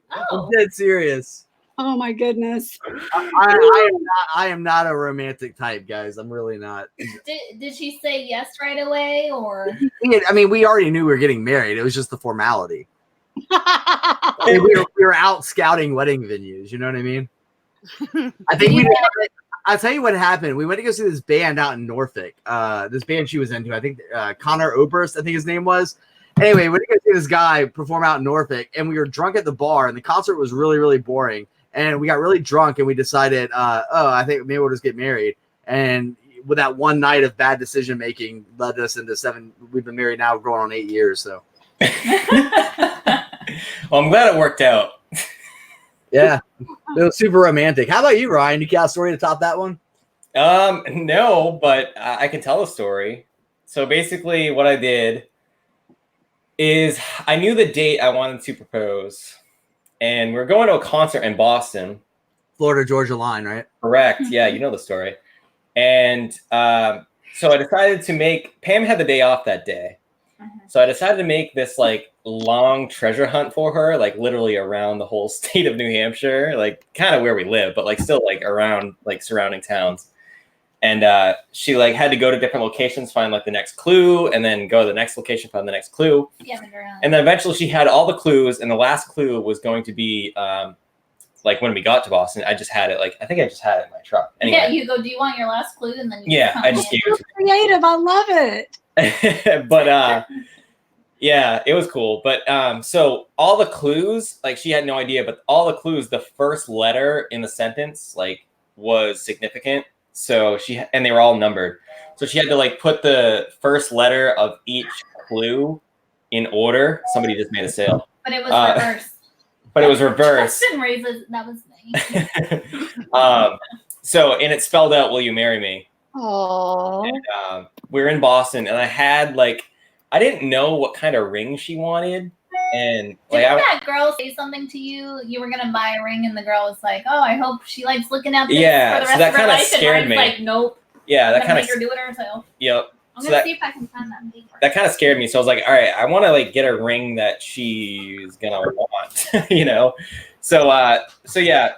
I'm dead serious. Oh my goodness. I am not a romantic type, guys. I'm really not. Did she say yes right away, or? We already knew we were getting married. It was just the formality. We were out scouting wedding venues. You know what I mean? I think I'll tell you what happened. We went to go see this band out in Norfolk. This band she was into, I think Connor Oberst, I think his name was. Anyway, we went to go see this guy perform out in Norfolk, and we were drunk at the bar, and the concert was really, really boring. And we got really drunk, and we decided, I think maybe we'll just get married. And with that one night of bad decision making led us into 7. We've been married now going on 8 years. So, Well, I'm glad it worked out. yeah, it was super romantic. How about you, Ryan? You got a story to top that one? No, but I can tell a story. So basically, what I did is I knew the date I wanted to propose. And we're going to a concert in Boston. Florida, Georgia line, right? Correct. Yeah, you know the story. And so I decided to Pam had the day off that day. So I decided to make this like long treasure hunt for her, like literally around the whole state of New Hampshire, like kind of where we live, but like still like around like surrounding towns. And she like had to go to different locations, find like the next clue, and then go to the next location, find the next clue. Yeah, and then eventually she had all the clues, and the last clue was going to be like when we got to Boston. I just had it I think I just had it in my truck. Anyway. Yeah, you go, do you want your last clue? And then I just gave it to her. Creative, I love it. But yeah, it was cool. But so all the clues, like she had no idea, but all the clues, the first letter in the sentence like was significant. So and they were all numbered. So she had to like put the first letter of each clue in order. Somebody just made a sale. But it was reversed. But it was reversed. Justin raises, that was me. So, and it spelled out, "Will you marry me?" Oh. And we're in Boston, and I had I didn't know what kind of ring she wanted. And like, didn't that girl say something to you? You were gonna buy a ring, and the girl was like, "Oh, I hope she likes looking at this for the rest that of her kind of life." scared and me. Like, nope. Yeah, that kind of make her do it herself. Yep. I'm gonna see if I can find that paper. That kind of scared me. So I was like, all right, I want to like get a ring that she's gonna want, you know. So yeah,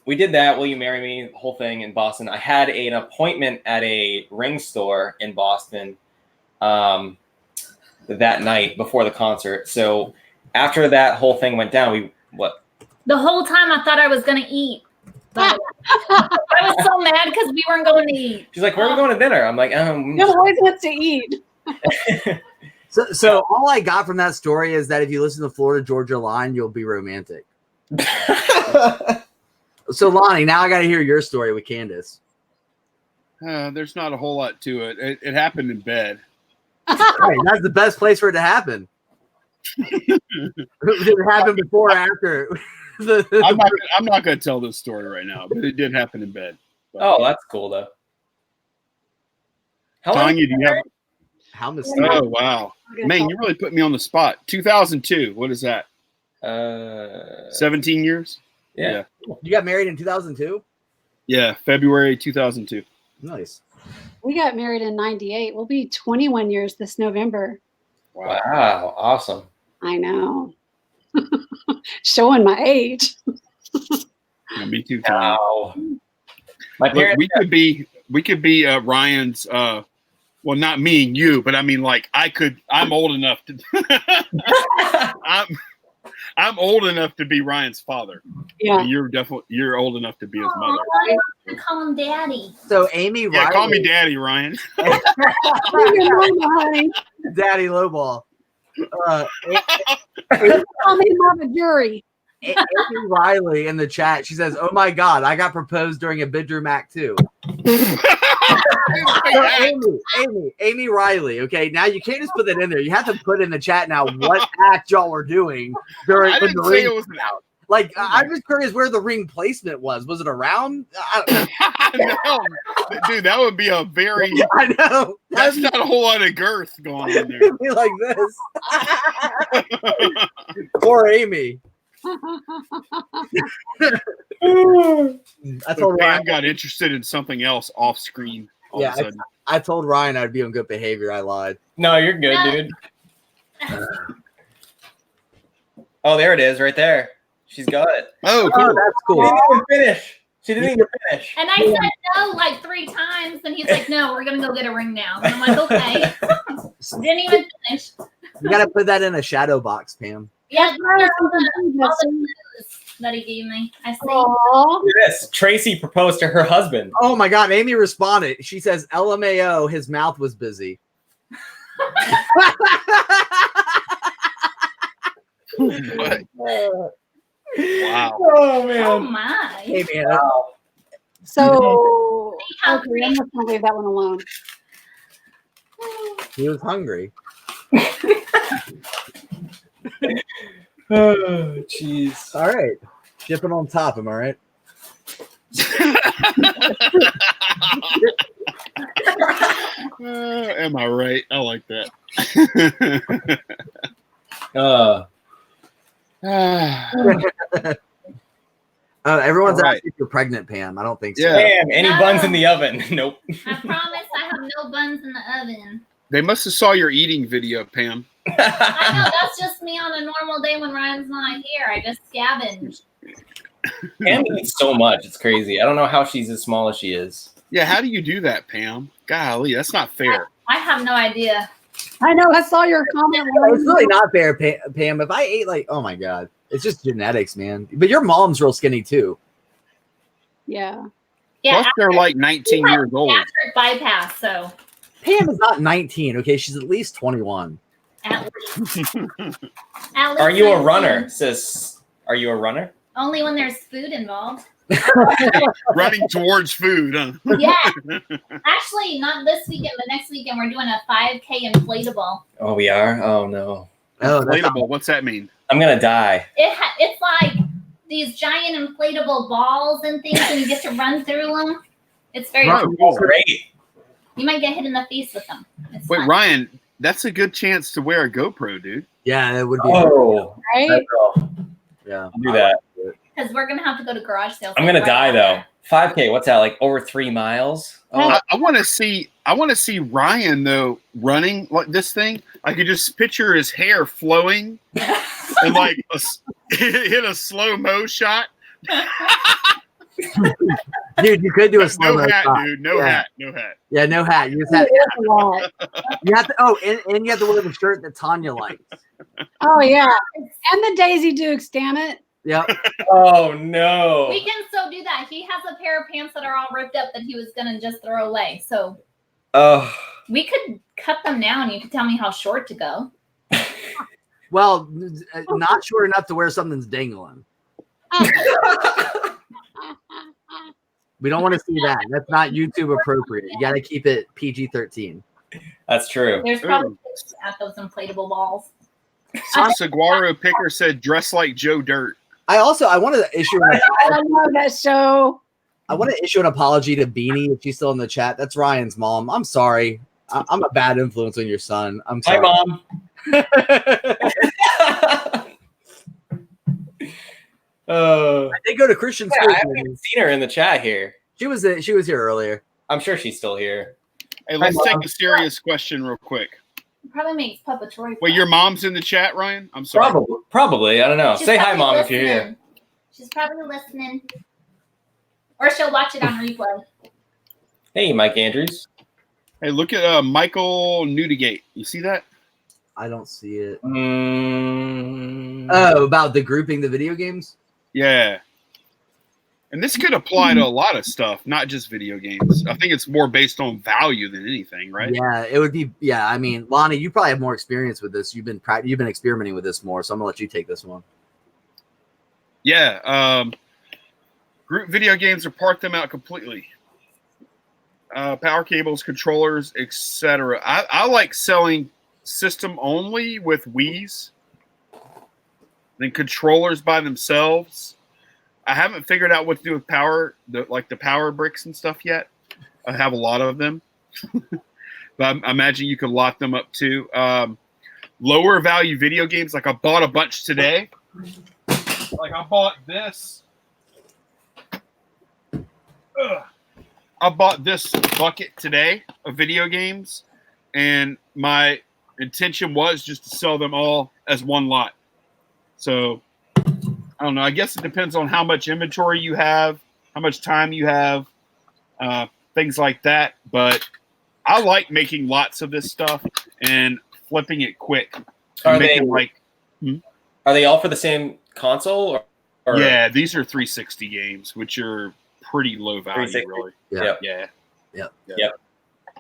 we did that. "Will you marry me?" The whole thing in Boston. I had an appointment at a ring store in Boston that night before the concert. So after that whole thing went down, the whole time I thought I was gonna eat. I was so mad because we weren't going to eat. She's like, "Where are we going to dinner?" I'm like, No always wants to eat. So all I got from that story is that if you listen to Florida Georgia Line, you'll be romantic. So Lonnie, now I got to hear your story with Candace. There's not a whole lot to it. It happened in bed. Right, that's the best place for it to happen. Did it happen before or after? I'm not going to tell this story right now, but it did happen in bed. But, oh, that's cool though. Tanya, do you have? How mysterious? Oh wow, man, you really put me on the spot. 2002. What is that? 17 years. Yeah. You got married in 2002? Yeah, February 2002. Nice. We got married in 98. We'll be 21 years this November. Wow, awesome. I know. Showing my age. Yeah, me too. Wow. My Look, parents. we could be Ryan's. Well, not me and you, but I mean, like I'm old enough to. I'm old enough to be Ryan's father. Yeah. And you're old enough to be his mother. I want to call him Daddy. So Amy Yeah, Riley, call me Daddy, Ryan. Leave me alone, honey. Daddy Lowball. Call me Mama Jury. Amy Riley in the chat. She says, "Oh my God, I got proposed during a bedroom act too." So Amy Riley. Okay, now you can't just put that in there. You have to put in the chat now what act y'all were doing during I when didn't the say ring it was an out. Like, I'm just curious where the ring placement was. Was it around? No, dude, that would be a very. I know. That's not a whole lot of girth going on there. It'd be like this. Poor Amy. I told Pam Ryan. got interested in something else off screen. All of a sudden. I told Ryan I'd be on good behavior. I lied. No, you're good, No. dude. Oh, there it is, right there. She's got it. Oh, Oh, cool. that's She cool. didn't even finish. She didn't even finish. And I said no like 3 times, and he's like, "No, we're gonna go get a ring now." And I'm like, "Okay." Didn't even finish. You got to put that in a shadow box, Pam. Yeah, Right, all the clues that he gave me. I see. Aw. Look at this. Tracy proposed to her husband. Oh my God, Amy responded. She says, "LMAO, his mouth was busy." What? Wow. Oh Oh man. my! Hey man, Wow. So, How okay, I'm just going to leave that one alone. he was hungry. Oh, jeez. All right, shipping on top. Am I right? Am I right? I like that. Everyone's All right. asking if you're pregnant, Pam. I don't think so. Yeah. Damn, any No. buns in the oven? Nope. I promise I have no buns in the oven. They must have saw your eating video, Pam. I know that's just me on a normal day when Ryan's not here. I just scavenge. Pam eats so much. It's crazy. I don't know how she's as small as she is. Yeah, how do you do that, Pam? Golly, that's not fair. I have no idea. I know, I saw your comment. It's really not fair, Pam. If I ate like, oh my God, it's just genetics, man. But your mom's real skinny too. Yeah. Yeah, Plus, they're like 19 years old. gastric bypass. So Pam is not 19. Okay, she's at least 21. at least. At least Are you a 19. runner, sis? Are you a runner? Only when there's food involved. Running towards food, huh? Yeah. Actually, not this weekend, but next weekend we're doing a 5K inflatable. Oh, we are? Oh, no. Oh, that's Inflatable, what's that mean? I'm going to die. It's like these giant inflatable balls and things, and you get to run through them. It's very Right. cool. Oh, great. You might get hit in the face with them. It's Wait, fun. Ryan, that's a good chance to wear a GoPro, dude. yeah, it would be. Oh, Right? Yeah, do that. Because we're gonna have to go to garage sales. I'm going to right die, though. after. 5K, what's that, like over 3 miles? Oh, I want to see Ryan though running like this thing. I could just picture his hair flowing and like hit a slow mo shot. dude, you could do a slow No mo hat, shot. dude. No Yeah. hat. No hat. Yeah, no hat. You just have, It is a lot. you have to. Oh, and you have to wear the shirt that Tanya likes. Oh, yeah. And the Daisy Dukes, damn it. Yep. oh no. We can still do that. He has a pair of pants that are all ripped up that he was gonna just throw away. So Oh, we could cut them now, and you could tell me how short to go. Well, not short enough to wear something that's dangling. We don't want to see that. That's not YouTube appropriate. You got to keep it PG-13. that's true. There's probably kids at those inflatable balls. Saguaro Picker said, "Dress like Joe Dirt." I want to issue an I love that show. apology to Beanie if she's still in the chat. That's Ryan's mom. I'm sorry. I'm a bad influence on your son. I'm Hi, sorry. Mom. Oh, I did go to Christian yeah, school. I haven't even seen her in the chat here. She was here earlier. I'm sure she's still here. Hey, let's Hi, take Mom. a serious question real quick. It probably makes Papa Troy. Wait, your mom's in the chat, Ryan? I'm sorry. Probably. I don't know. She's Say hi, probably Mom, if you're here. listening. She's probably listening, or she'll watch it on replay. Hey, Mike Andrews. Hey, look at Michael Newdigate. You see that? I don't see it. Mm. Oh, about the grouping the video games? Yeah. And this could apply to a lot of stuff, not just video games. I think it's more based on value than anything, right? Yeah, it would be. Yeah, I mean, Lonnie, you probably have more experience with this. You've been experimenting with this more, so I'm gonna let you take this one. Yeah. Group video games or part them out completely. Power cables, controllers, etc. I like selling system only with Wii's, then controllers by themselves. I haven't figured out what to do with power, the power bricks and stuff yet. I have a lot of them, but I imagine you could lock them up too. Lower value video games, like I bought a bunch today. Like I bought this. I bought this bucket today of video games, and my intention was just to sell them all as one lot. So I don't know. I guess it depends on how much inventory you have, how much time you have, things like that. But I like making lots of this stuff and flipping it quick. Are they all for the same console? Or? Yeah, these are 360 games, which are pretty low value, 360. really. Yeah. Yep.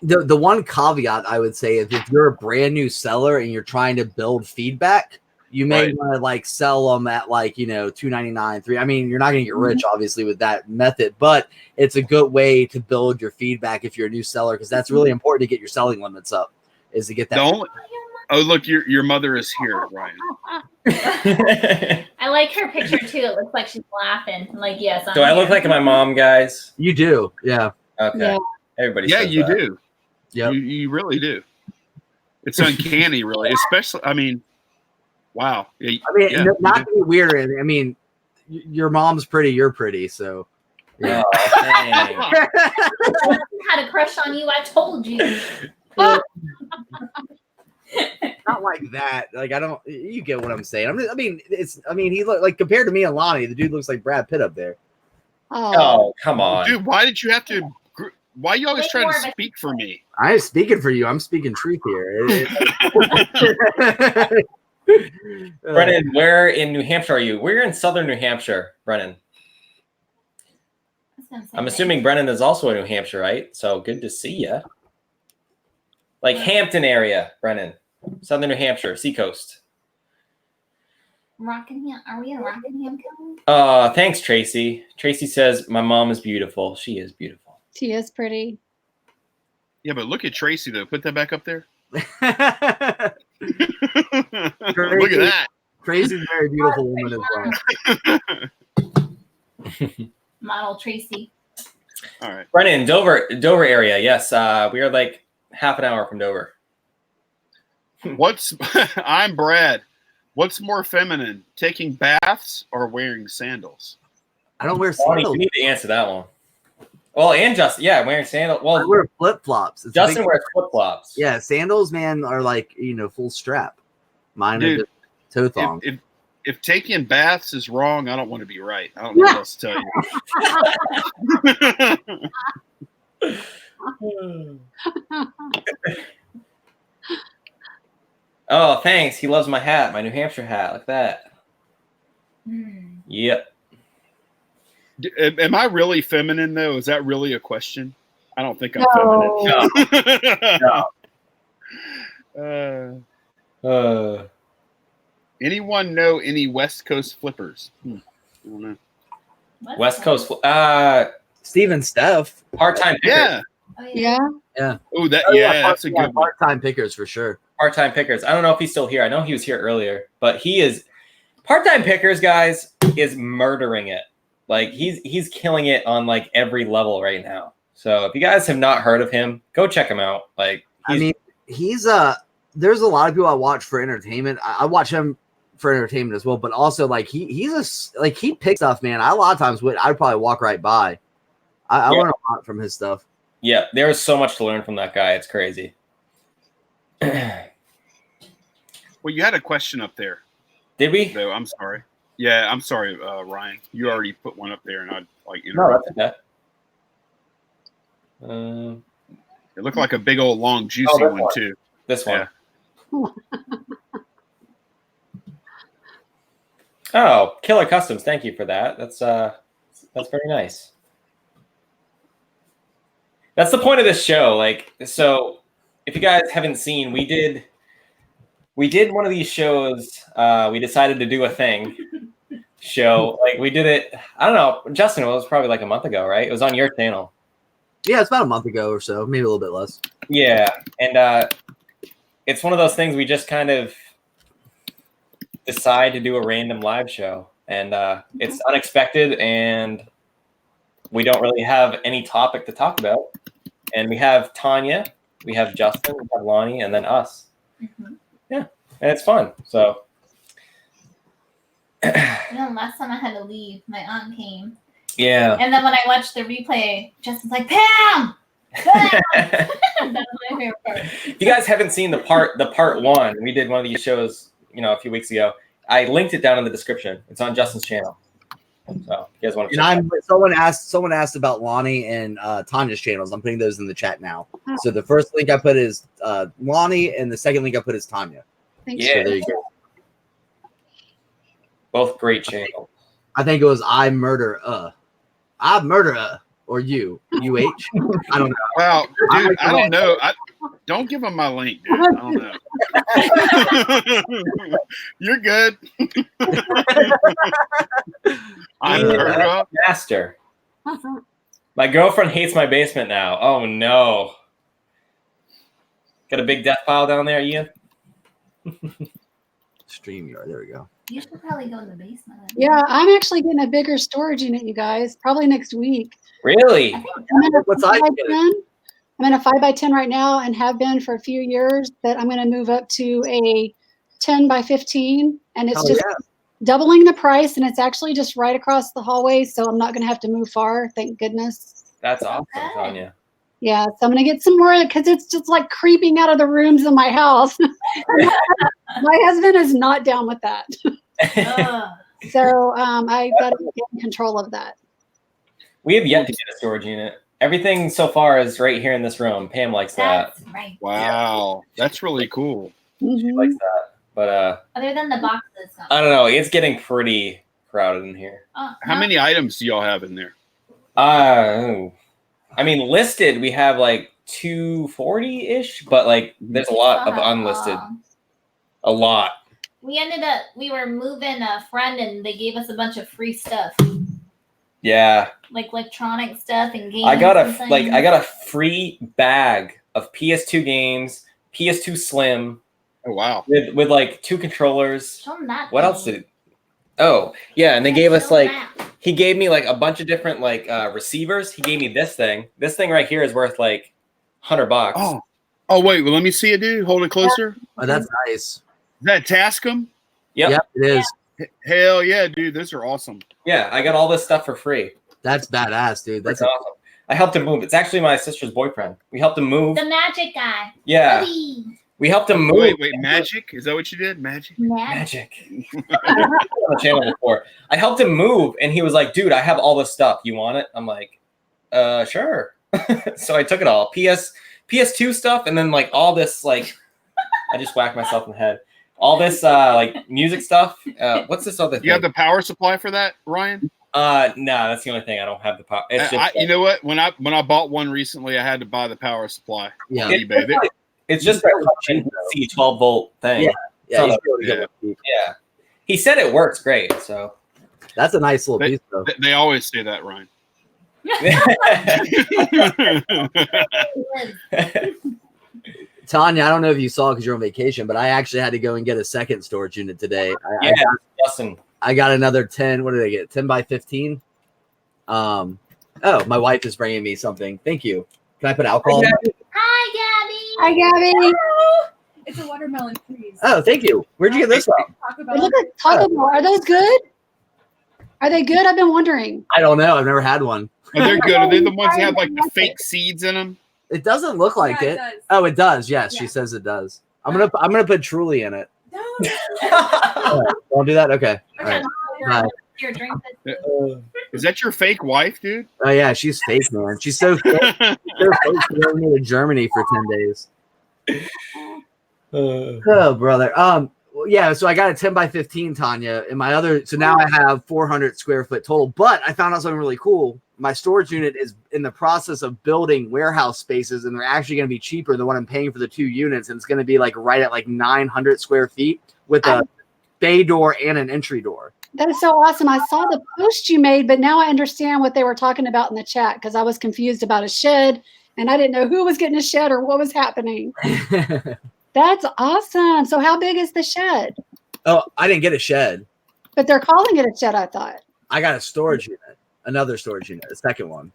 The one caveat I would say is if you're a brand new seller and you're trying to build feedback, you may Right. want to like sell them at like, $2.99, $3. I mean, you're not going to get rich obviously with that method, but it's a good way to build your feedback if you're a new seller, because that's really important to get your selling limits up, is to get that. Oh, look, your mother is here, Ryan. I like her picture too. It looks like she's laughing. I'm like, yes. Do I look like my mom, guys? You do, yeah. Okay. Yeah. Everybody. Yeah, says you that. do. Yep. You really do. It's uncanny, really. Especially, I mean, wow. Yeah, I mean, yeah, not to be weird. I mean, your mom's pretty, you're pretty, so. Yeah. Oh, dang. I had a crush on you. I told you. Not like that. Like, I don't. You get what I'm saying. He look like, compared to me and Lonnie, the dude looks like Brad Pitt up there. Oh, come on. Dude, why did you have to? Why are you always Make trying more to of it. speak for me? I ain't speaking for you. I'm speaking truth here. Brennan, where in New Hampshire are you? We're in southern New Hampshire, Brennan. I'm assuming Brennan is also in New Hampshire, right? So good to see you. Like Hampton area, Brennan. Southern New Hampshire, seacoast. Rockingham. Are we in Rockingham County? Thanks, Tracy. Tracy says, my mom is beautiful. She is beautiful. She is pretty. Yeah, but look at Tracy though. Put that back up there. Look at that. Tracy's a very beautiful woman as well. Model Tracy. All right. Brennan, Dover area. Yes, we are like half an hour from Dover. I'm Brad. What's more feminine, taking baths or wearing sandals? I don't wear Lonnie, sandals. you need to answer that one. Well, and Justin, yeah, wearing sandals. I Well, wear flip flops. Justin wears flip flops. Yeah, sandals, man, are like full strap. Mine are Dude, just toe thong. If taking baths is wrong, I don't want to be right. I don't know what else to tell you. Oh, thanks. He loves my hat, my New Hampshire hat. Look at that. Yep. Am I really feminine though? Is that really a question? I don't think I'm No. feminine. No. Anyone know any West Coast flippers? I don't know. West Coast. Steven Steph. Part-time pickers. Yeah. Oh, yeah. Yeah. Oh, that's a good one. Part-time pickers for sure. Part-time pickers. I don't know if he's still here. I know he was here earlier, but he is part-time pickers, guys, is murdering it. Like he's killing it on like every level right now. So if you guys have not heard of him, go check him out. Like he's there's a lot of people I watch for entertainment. I watch him for entertainment as well, but also like he picks stuff, man. A lot of times I'd probably walk right by. I learn a lot from his stuff. Yeah, there is so much to learn from that guy. It's crazy. Well, you had a question up there. Did we? Though I'm sorry. Yeah, I'm sorry, Ryan. You already put one up there, and I'd like No, interrupt. that's okay. It looked like a big old long juicy this one one. too. This one. Yeah. Oh, Killer Customs. Thank you for that. That's very nice. That's the point of this show. Like, so if you guys haven't seen, we did one of these shows. We decided to do a thing show. Like, we did it. I don't know, Justin. It was probably like a month ago, right? It was on your channel. Yeah, it's about a month ago or so, maybe a little bit less. Yeah, and it's one of those things we just kind of decide to do a random live show, and it's unexpected, and we don't really have any topic to talk about. And we have Tanya, we have Justin, we have Lonnie, and then us. Mm-hmm. Yeah, and it's fun. So, Last time I had to leave, my aunt came. yeah. And then when I watched the replay, Justin's like, Pam! Pam! That's my favorite part. If you guys haven't seen the part one, we did one of these shows, a few weeks ago. I linked it down in the description. It's on Justin's channel. So if you guys want to check it out. Someone asked about Lonnie and Tanya's channels. I'm putting those in the chat now. So the first link I put is Lonnie, and the second link I put is Tanya. Thanks. Yeah. So there you go. Both great channels. I think it was I murder or you UH. I don't know. Wow, dude, I don't know. Don't give him my link, dude. I don't know. You're good. I'm Master. My girlfriend hates my basement now. Oh no. Got a big death pile down there, Ian? StreamYard. There we go. You should probably go in the basement. Yeah, I'm actually getting a bigger storage unit, you guys, probably next week. Really? I'm in a What size 5x10. I'm in a 5x10 right now and have been for a few years, but I'm going to move up to a 10x15, and it's just doubling the price, and it's actually just right across the hallway, so I'm not going to have to move far, thank goodness. That's awesome, Tanya. Yeah, so I'm going to get some more because it's just like creeping out of the rooms in my house. My husband is not down with that. So I got to get in control of that. We have yet to get a storage unit. Everything so far is right here in this room. Pam likes that. That's right. Wow, that's really cool. She likes that. But Other than the boxes. I don't know. It's getting pretty crowded in here. How many items do y'all have in there? I mean, listed we have like 240-ish, but like there's a lot of unlisted. A lot. We were moving a friend, and they gave us a bunch of free stuff. Yeah. Like electronic stuff and games. I got a free bag of PS2 games, PS2 Slim. Oh wow. With like 2 controllers. Show them that. What else did? Oh, yeah, and they gave us he gave me like a bunch of different like receivers. He gave me this thing. This thing right here is worth like $100. Oh wait, well let me see it, dude. Hold it closer. Oh, that's nice. Is that Tascam? Yep, it is. Hell yeah, dude. Those are awesome. Yeah, I got all this stuff for free. That's badass, dude. That's awesome. I helped him move. It's actually my sister's boyfriend. We helped him move. The magic guy. Yeah. Buddy. We helped him move. Wait, magic? Is that what you did? Magic? Magic. On the channel before. I helped him move, and he was like, dude, I have all this stuff. You want it? I'm like, sure. So I took it all. PS2 stuff, and then like all this, like, I just whacked myself in the head. All this like music stuff. What's this other thing? You have the power supply for that, Ryan? No, that's the only thing. I don't have the power. It's just, you know what? When I bought one recently, I had to buy the power supply. Yeah. On eBay. It's just a C 12-volt thing. Yeah. Yeah. He said it works great. So that's a nice little piece, though. They always say that, Ryan. Tanya, I don't know if you saw it because you're on vacation, but I actually had to go and get a second storage unit today. Justin. I got another 10. What did I get? 10x15. Oh, my wife is bringing me something. Thank you. Can I put alcohol? Hi, Gabby. Hi, Gabby. It's a watermelon freeze. Oh, thank you. Where'd you get this from? It looks like Taco Bell. Are those good? Are they good? I've been wondering. I don't know. I've never had one. Oh, they're good. Are they the ones that have like the fake seeds in them? It doesn't look like it. Does. Oh, it does. Yes, she says it does. I'm gonna put Truly in it. Don't do that. Okay. All right. Bye. Your drink. Is that your fake wife, dude? Oh yeah, she's fake, man. She's so fake. She drove me to Germany for 10 days. Oh, brother. Yeah, so I got a 10 by 15, Tanya, and my other. So now I have 400 square foot total. But I found out something really cool. My storage unit is in the process of building warehouse spaces, and they're actually going to be cheaper than what I'm paying for the 2 units, and it's going to be like right at like 900 square feet with a bay door and an entry door. That is so awesome. I saw the post you made, but now I understand what they were talking about in the chat because I was confused about a shed and I didn't know who was getting a shed or what was happening. That's awesome. So how big is the shed? Oh, I didn't get a shed. But they're calling it a shed, I thought. I got a storage unit, another storage unit, a second one.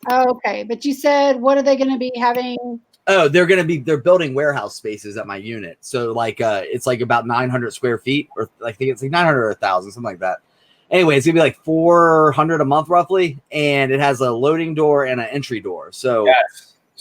Oh, okay. But you said, what are they going to be having? Oh, they're building warehouse spaces at my unit. So like, it's like about 900 square feet, or I think it's like 900 or 1,000, something like that. Anyway, it's gonna be like 400 a month roughly, and it has a loading door and an entry door. So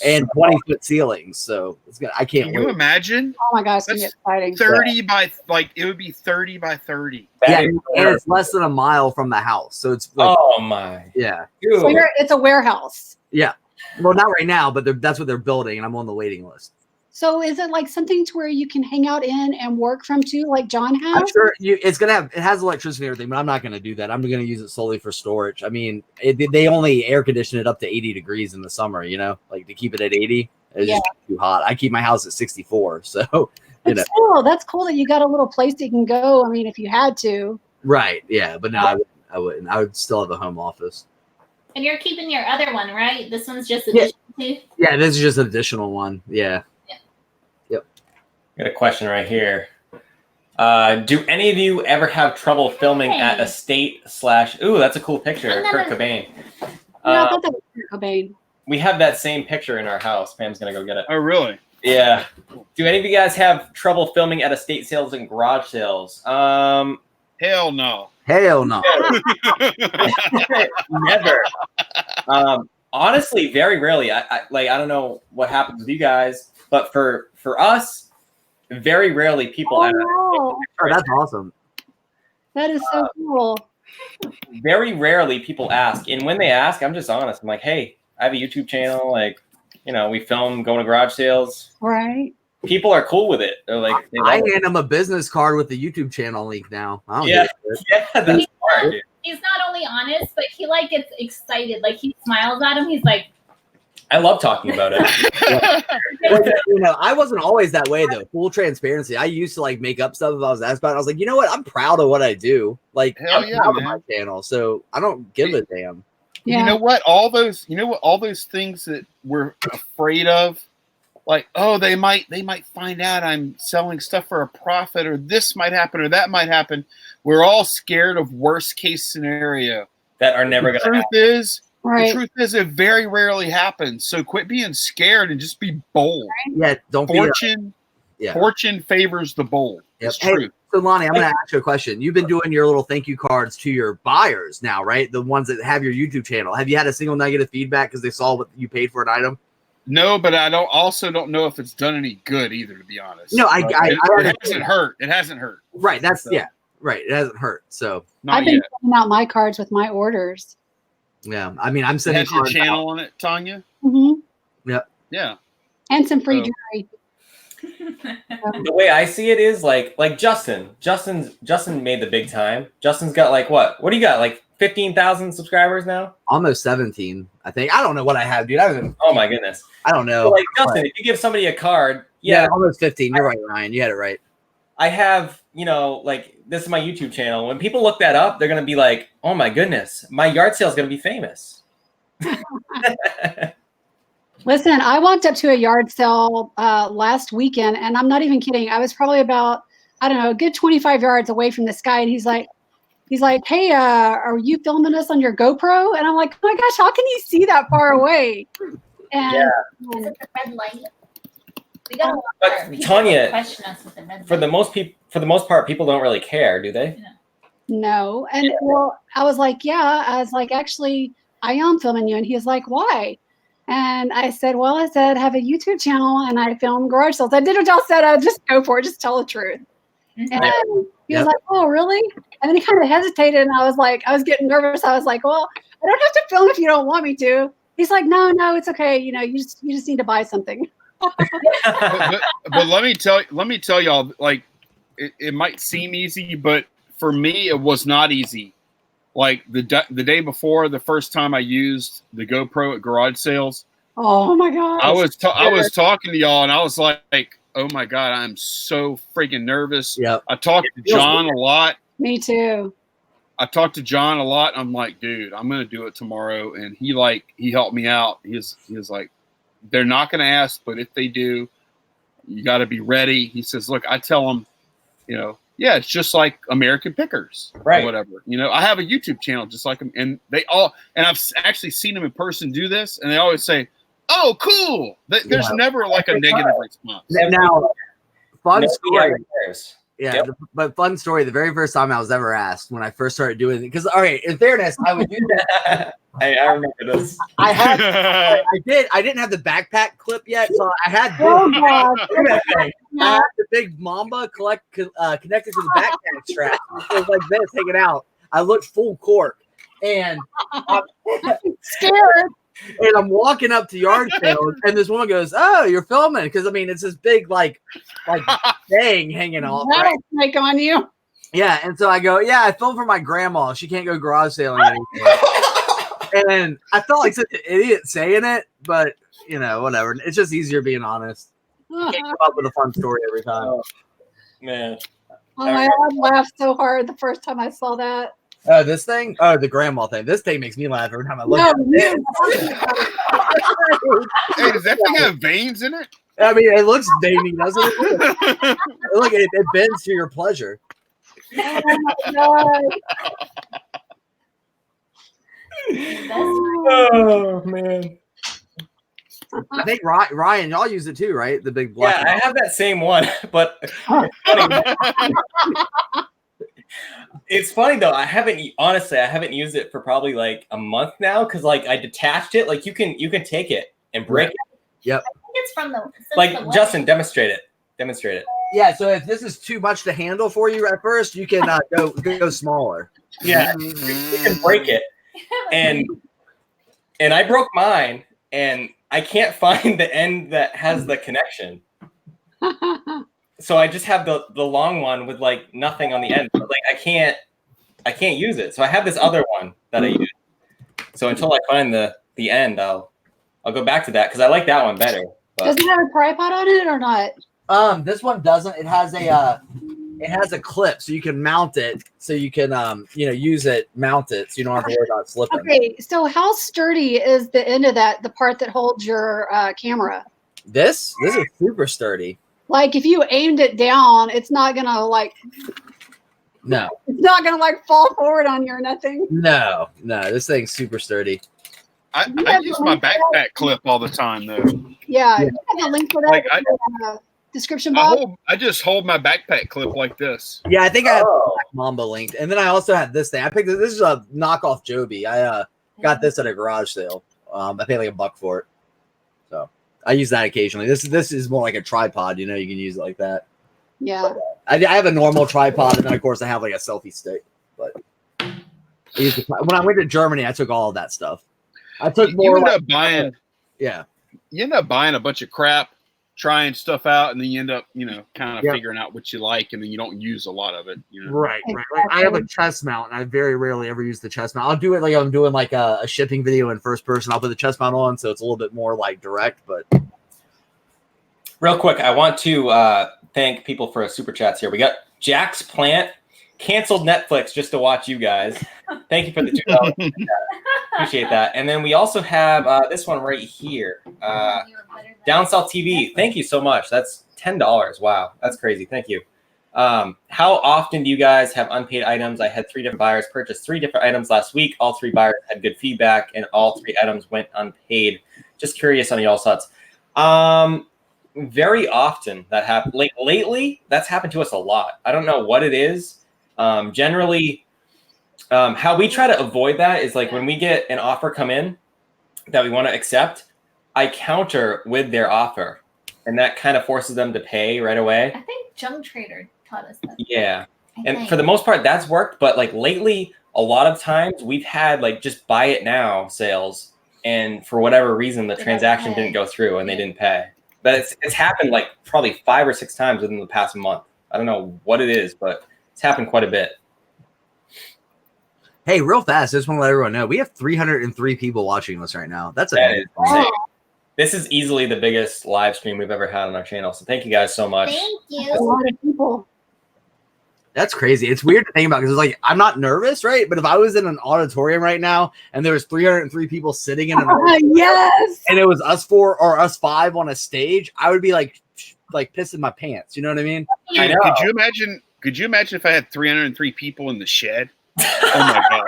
and 20-foot ceilings. So it's gonna. I can't Can wait. you imagine? Oh my gosh, it's That's exciting. 30 by it would be 30 by 30. Yeah, and it's less than a mile from the house. So it's like, Oh my. yeah. So it's a warehouse. Yeah. Well, not right now, but that's what they're building, and I'm on the waiting list. So is it like something to where you can hang out in and work from too, like John has? I'm sure it has electricity and everything, but I'm not going to do that. I'm going to use it solely for storage. I mean, they only air condition it up to 80 degrees in the summer, like to keep it at 80. It's just too hot. I keep my house at 64. So, That's cool that you got a little place that you can go. I mean, if you had to. Right. Yeah. But no, I wouldn't. I would still have a home office. And you're keeping your other one, right? This one's just additional to? Yeah, this is just an additional one. Yeah. Yep. Got a question right here. Do any of you ever have trouble filming at estate / Ooh, that's a cool picture. Kurt Cobain. I thought that was Kurt Cobain. We have that same picture in our house. Pam's going to go get it. Oh, really? Yeah. Do any of you guys have trouble filming at estate sales and garage sales? Hell no. Hell no. Never. Honestly, very rarely. I don't know what happens with you guys, but for us, very rarely people ask. Oh, that's awesome. That is so cool. Very rarely people ask, and when they ask, I'm just honest. I'm like, hey, I have a YouTube channel. Like, we film going to garage sales. Right. People are cool with it. They're like, I hand them a business card with the YouTube channel link now. I don't yeah, that's smart, dude. He's not only honest, but he gets excited. Like he smiles at him. He's like, I love talking about it. Well, I wasn't always that way though. Full transparency. I used to make up stuff if I was asked about it. I was like, you know what? I'm proud of what I do. Like, hell I'm proud of my channel, so I don't give a damn. Yeah. You know what? All those things that we're afraid of, like, oh, they might find out I'm selling stuff for a profit, or this might happen, or that might happen. We're all scared of worst case scenario. That are never going to happen. Right. The truth is, it very rarely happens. So quit being scared and just be bold. Yeah, don't Fortune favors the bold. Yep. It's true. So Lonnie, I'm going to ask you a question. You've been doing your little thank you cards to your buyers now, right? The ones that have your YouTube channel. Have you had a single negative feedback because they saw what you paid for an item? No, but I don't know if it's done any good either, to be honest. No, it hasn't hurt. It hasn't hurt. Right. Right. It hasn't hurt. So I've been filling out my cards with my orders. Yeah. I mean, I'm sending your channel on it, Tanya. Mm-hmm. Yep. Yeah. And some free jewelry. The way I see it is like Justin. Justin made the big time. Justin's got what do you got? Like 15,000 subscribers now? Almost 17, I think. I don't know what I have, dude. Oh my goodness. I don't know. So Justin, if you give somebody a card, almost 15. You're right, Ryan. You had it right. I have, this is my YouTube channel. When people look that up, they're gonna be like, oh my goodness, my yard sale is gonna be famous. Listen, I walked up to a yard sale last weekend, and I'm not even kidding. I was probably about, I don't know, a good 25 yards away from this guy, and he's like, hey, are you filming us on your GoPro? And I'm like, oh my gosh, how can you see that far away? And is it the red light? We got a lot but of people Tanya, question us with the red light. for the most part, people don't really care, do they? No. And well, I was like, actually, I am filming you. And he was like, why? And I said, I have a YouTube channel and I film garage sales. I did what y'all said. I would just go for it. Just tell the truth. Mm-hmm. And he was like, oh, really? And then he kind of hesitated. And I was getting nervous. I was like, well, I don't have to film if you don't want me to. He's like, no, it's okay. You just need to buy something. but let me tell y'all, like, it might seem easy, but for me, it was not easy. Like the day before, the first time I used the GoPro at garage sales, Oh my gosh. I was talking to y'all, and I was like, oh my God, I'm so freaking nervous. Yep. I talked to John a lot. Me too. I talked to John a lot. I'm like, dude, I'm gonna do it tomorrow, and he helped me out. He was like, they're not gonna ask, but if they do, you got to be ready. He says, look, I tell them, yeah, it's just like American Pickers, right? Or whatever. I have a YouTube channel just like them, and I've actually seen them in person do this, and they always say, "Oh, cool." There's never like a negative response. Now, fun story. Yeah, Yep. But fun story. The very first time I was ever asked when I first started doing it, because all right, in fairness, I would do that. I remember this. I didn't have the backpack clip yet, so I had Oh God. I had the big Mamba connected to the backpack strap. It was like this hanging out. I looked full cork, and I'm scared. And I'm walking up to yard sales, and this woman goes, "Oh, you're filming?" Because I mean, it's this big like thing hanging off. Right? Snake on you. Yeah, and so I go, "Yeah, I filmed for my grandma. She can't go garage sailing anymore." And I felt like such an idiot saying it, but whatever. It's just easier being honest. You can't come up with a fun story every time. Oh, man. Oh my God, I laughed so hard the first time I saw that. Oh, this thing? Oh, the grandma thing. This thing makes me laugh every time I look at it. Hey, does that thing have veins in it? I mean, it looks veiny, doesn't it? Look, it bends to your pleasure. Oh my God. Oh, man. I think Ryan, y'all use it too, right? The big black. Yeah, I have that same one, but it's funny though. I haven't used it for probably like a month now because like I detached it. Like you can take it and break it. Yep. I think it's from the Justin, demonstrate it. Yeah. So if this is too much to handle for you at first, you can go smaller. Yeah, you can break it, and I broke mine, and I can't find the end that has the connection. So I just have the long one with like nothing on the end. But like I can't use it. So I have this other one that I use. So until I find the end, I'll go back to that because I like that one better. But. Does it have a tripod on it or not? This one doesn't. It has a clip so you can mount it. So you can use it, mount it, so you don't have to worry about slipping. Okay, so how sturdy is the end of that? The part that holds your camera. This is super sturdy. Like if you aimed it down, it's not gonna No. It's not gonna fall forward on you or nothing. No. This thing's super sturdy. I use my backpack clip all the time though. Yeah. You have a link for that Like in the description box. I just hold my backpack clip like this. Yeah, I think I have Mamba linked, and then I also had this thing. I picked this. This is a knockoff Joby. I got this at a garage sale. I paid like $1 for it, so I use that occasionally. This is more like a tripod. You can use it like that. Yeah. I have a normal tripod, and then of course I have like a selfie stick. But when I went to Germany, I took all of that stuff. I took more. You end up buying. Yeah. You end up buying a bunch of crap, trying stuff out, and then you end up, kind of figuring out what you like, and then you don't use a lot of it. Right. Like I have a chest mount, and I very rarely ever use the chest mount. I'll do it like I'm doing like a shipping video in first person. I'll put the chest mount on, so it's a little bit more like direct. But real quick, I want to thank people for super chats here. We got Jack's Plant canceled Netflix just to watch you guys. Thank you for the $2. Appreciate that. And then we also have this one right here. Down South TV. Thank you so much. That's $10. Wow. That's crazy. Thank you. How often do you guys have unpaid items? I had 3 different buyers purchase 3 different items last week. All 3 buyers had good feedback, and all 3 items went unpaid. Just curious on y'all's thoughts. Very often that happens. Like lately, that's happened to us a lot. I don't know what it is. Generally, how we try to avoid that is like when we get an offer come in that we want to accept, I counter with their offer, and that kind of forces them to pay right away. I think Junk Trader taught us that. Yeah. And for the most part, that's worked. But like lately, a lot of times we've had like just buy it now sales. And for whatever reason, the transaction didn't go through and they didn't pay. But it's happened like probably 5 or 6 times within the past month. I don't know what it is, but it's happened quite a bit. Hey, real fast, I just want to let everyone know we have 303 people watching this right now. That's That amazing. is insane. This is easily the biggest live stream we've ever had on our channel. So thank you guys so much. Thank A you. lot of people. That's crazy. It's weird to think about because it's like I'm not nervous, right? But if I was in an auditorium right now and there was 303 people sitting in an auditorium, Yes. and it was us 4 or us 5 on a stage, I would be like pissing my pants. You know what I mean? I Dude, know. could you imagine? Could you imagine if I had 303 people in the shed? Oh my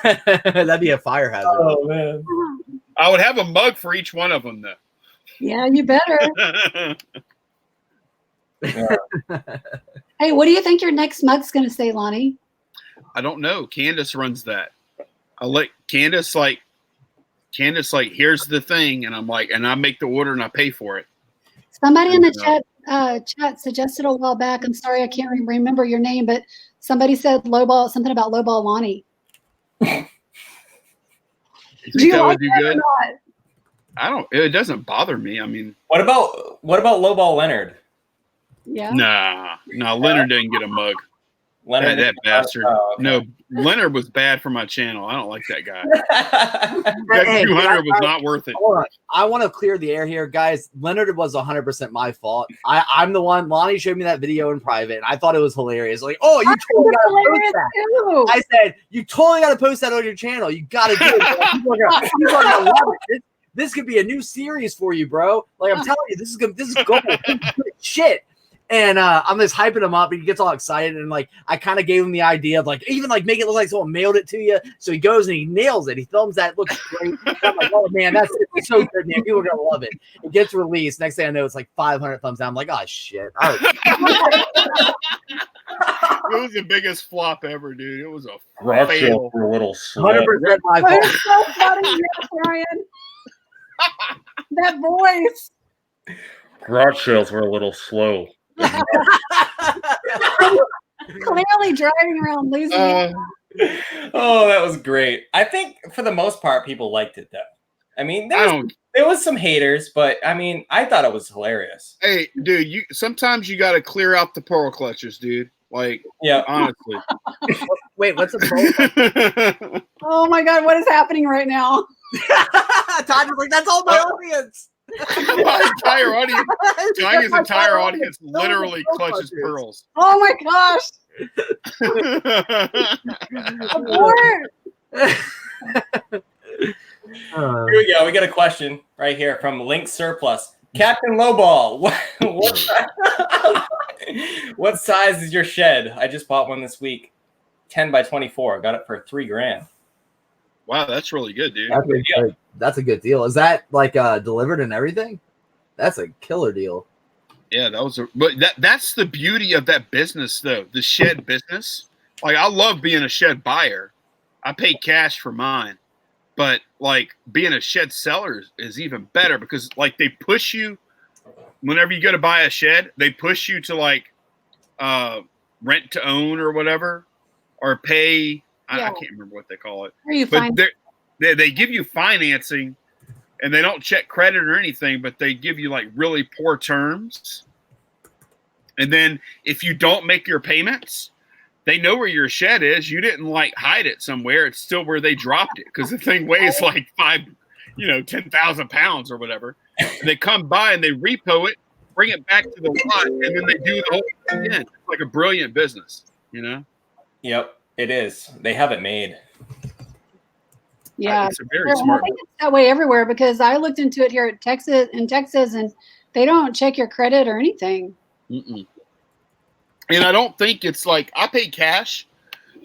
god! That'd be a fire hazard. Oh man. I would have a mug for each one of them, though. Yeah, you better. Hey, what do you think your next mug's going to say, Lonnie? I don't know. Candace runs that. I let Candace like, here's the thing, and I'm like, and I make the order and I pay for it. Somebody in the chat suggested a while back. I'm sorry, I can't remember your name, but somebody said lowball, something about lowball Lonnie. You Do think you that like would do that or good? not? I don't. It doesn't bother me. I mean, What about lowball Leonard? Yeah. nah. Leonard didn't get a mug. Leonard, That bastard. Oh, okay. No, Leonard was bad for my channel. I don't like that guy. Hey, That 200 was not worth it. Hold on. I want to clear the air here, guys. Leonard was 100% my fault. I'm the one. Lonnie showed me that video in private, and I thought it was hilarious. Like, oh, you totally got to post that. Too. I said, you totally got to post that on your channel. You got to do it. People are gonna love it. This could be a new series for you, bro. Like I'm telling you, this is good. This is good shit. And I'm just hyping him up, and he gets all excited. And like, I kind of gave him the idea of like, even like make it look like someone mailed it to you. So he goes and he nails it. He films that. It looks great. I'm like, oh man, that's so good, man. People are gonna love it. It gets released. Next thing I know, it's like 500 thumbs down. I'm like, oh shit. All right. It was the biggest flop ever, dude. It was a Garage fail. sales were a little slow. 100% my That fault. is so funny, yes, Ryan. That voice. Garage sales were a little slow. Clearly driving around losing it. Oh, that was great. I think for the most part, people liked it though. I mean, there was some haters, but I mean, I thought it was hilarious. Hey, dude, sometimes you got to clear out the pearl clutchers, dude. Like, Yeah. honestly. Wait, what's a poll? Oh my God, what is happening right now? Todd was like, that's all my audience. My entire audience, Tanya's entire audience literally clutches pearls. Oh my gosh. Abort. Here we go. We got a question right here from Link Surplus. Captain Lowball, what size is your shed? I just bought one this week. 10 by 24. Got it for $3,000. Wow, that's really good, dude. That's a good deal. Is that like delivered and everything? That's a killer deal. Yeah, but that's the beauty of that business though, the shed business. Like I love being a shed buyer. I pay cash for mine. But like being a shed seller is even better because like they push you whenever you go to buy a shed, they push you to like rent to own or whatever, or pay. I can't remember what they call it. But they give you financing and they don't check credit or anything, but they give you like really poor terms. And then if you don't make your payments, they know where your shed is. You didn't like hide it somewhere. It's still where they dropped it because the thing weighs like 10,000 pounds or whatever. And they come by and they repo it, bring it back to the lot, and then they do the whole thing again. It's like a brilliant business, you know? Yep, it is. They have it made. Yeah, it's a very smart. I think it's that way everywhere because I looked into it here in Texas, and they don't check your credit or anything. Mm-mm. And I don't think it's like I pay cash,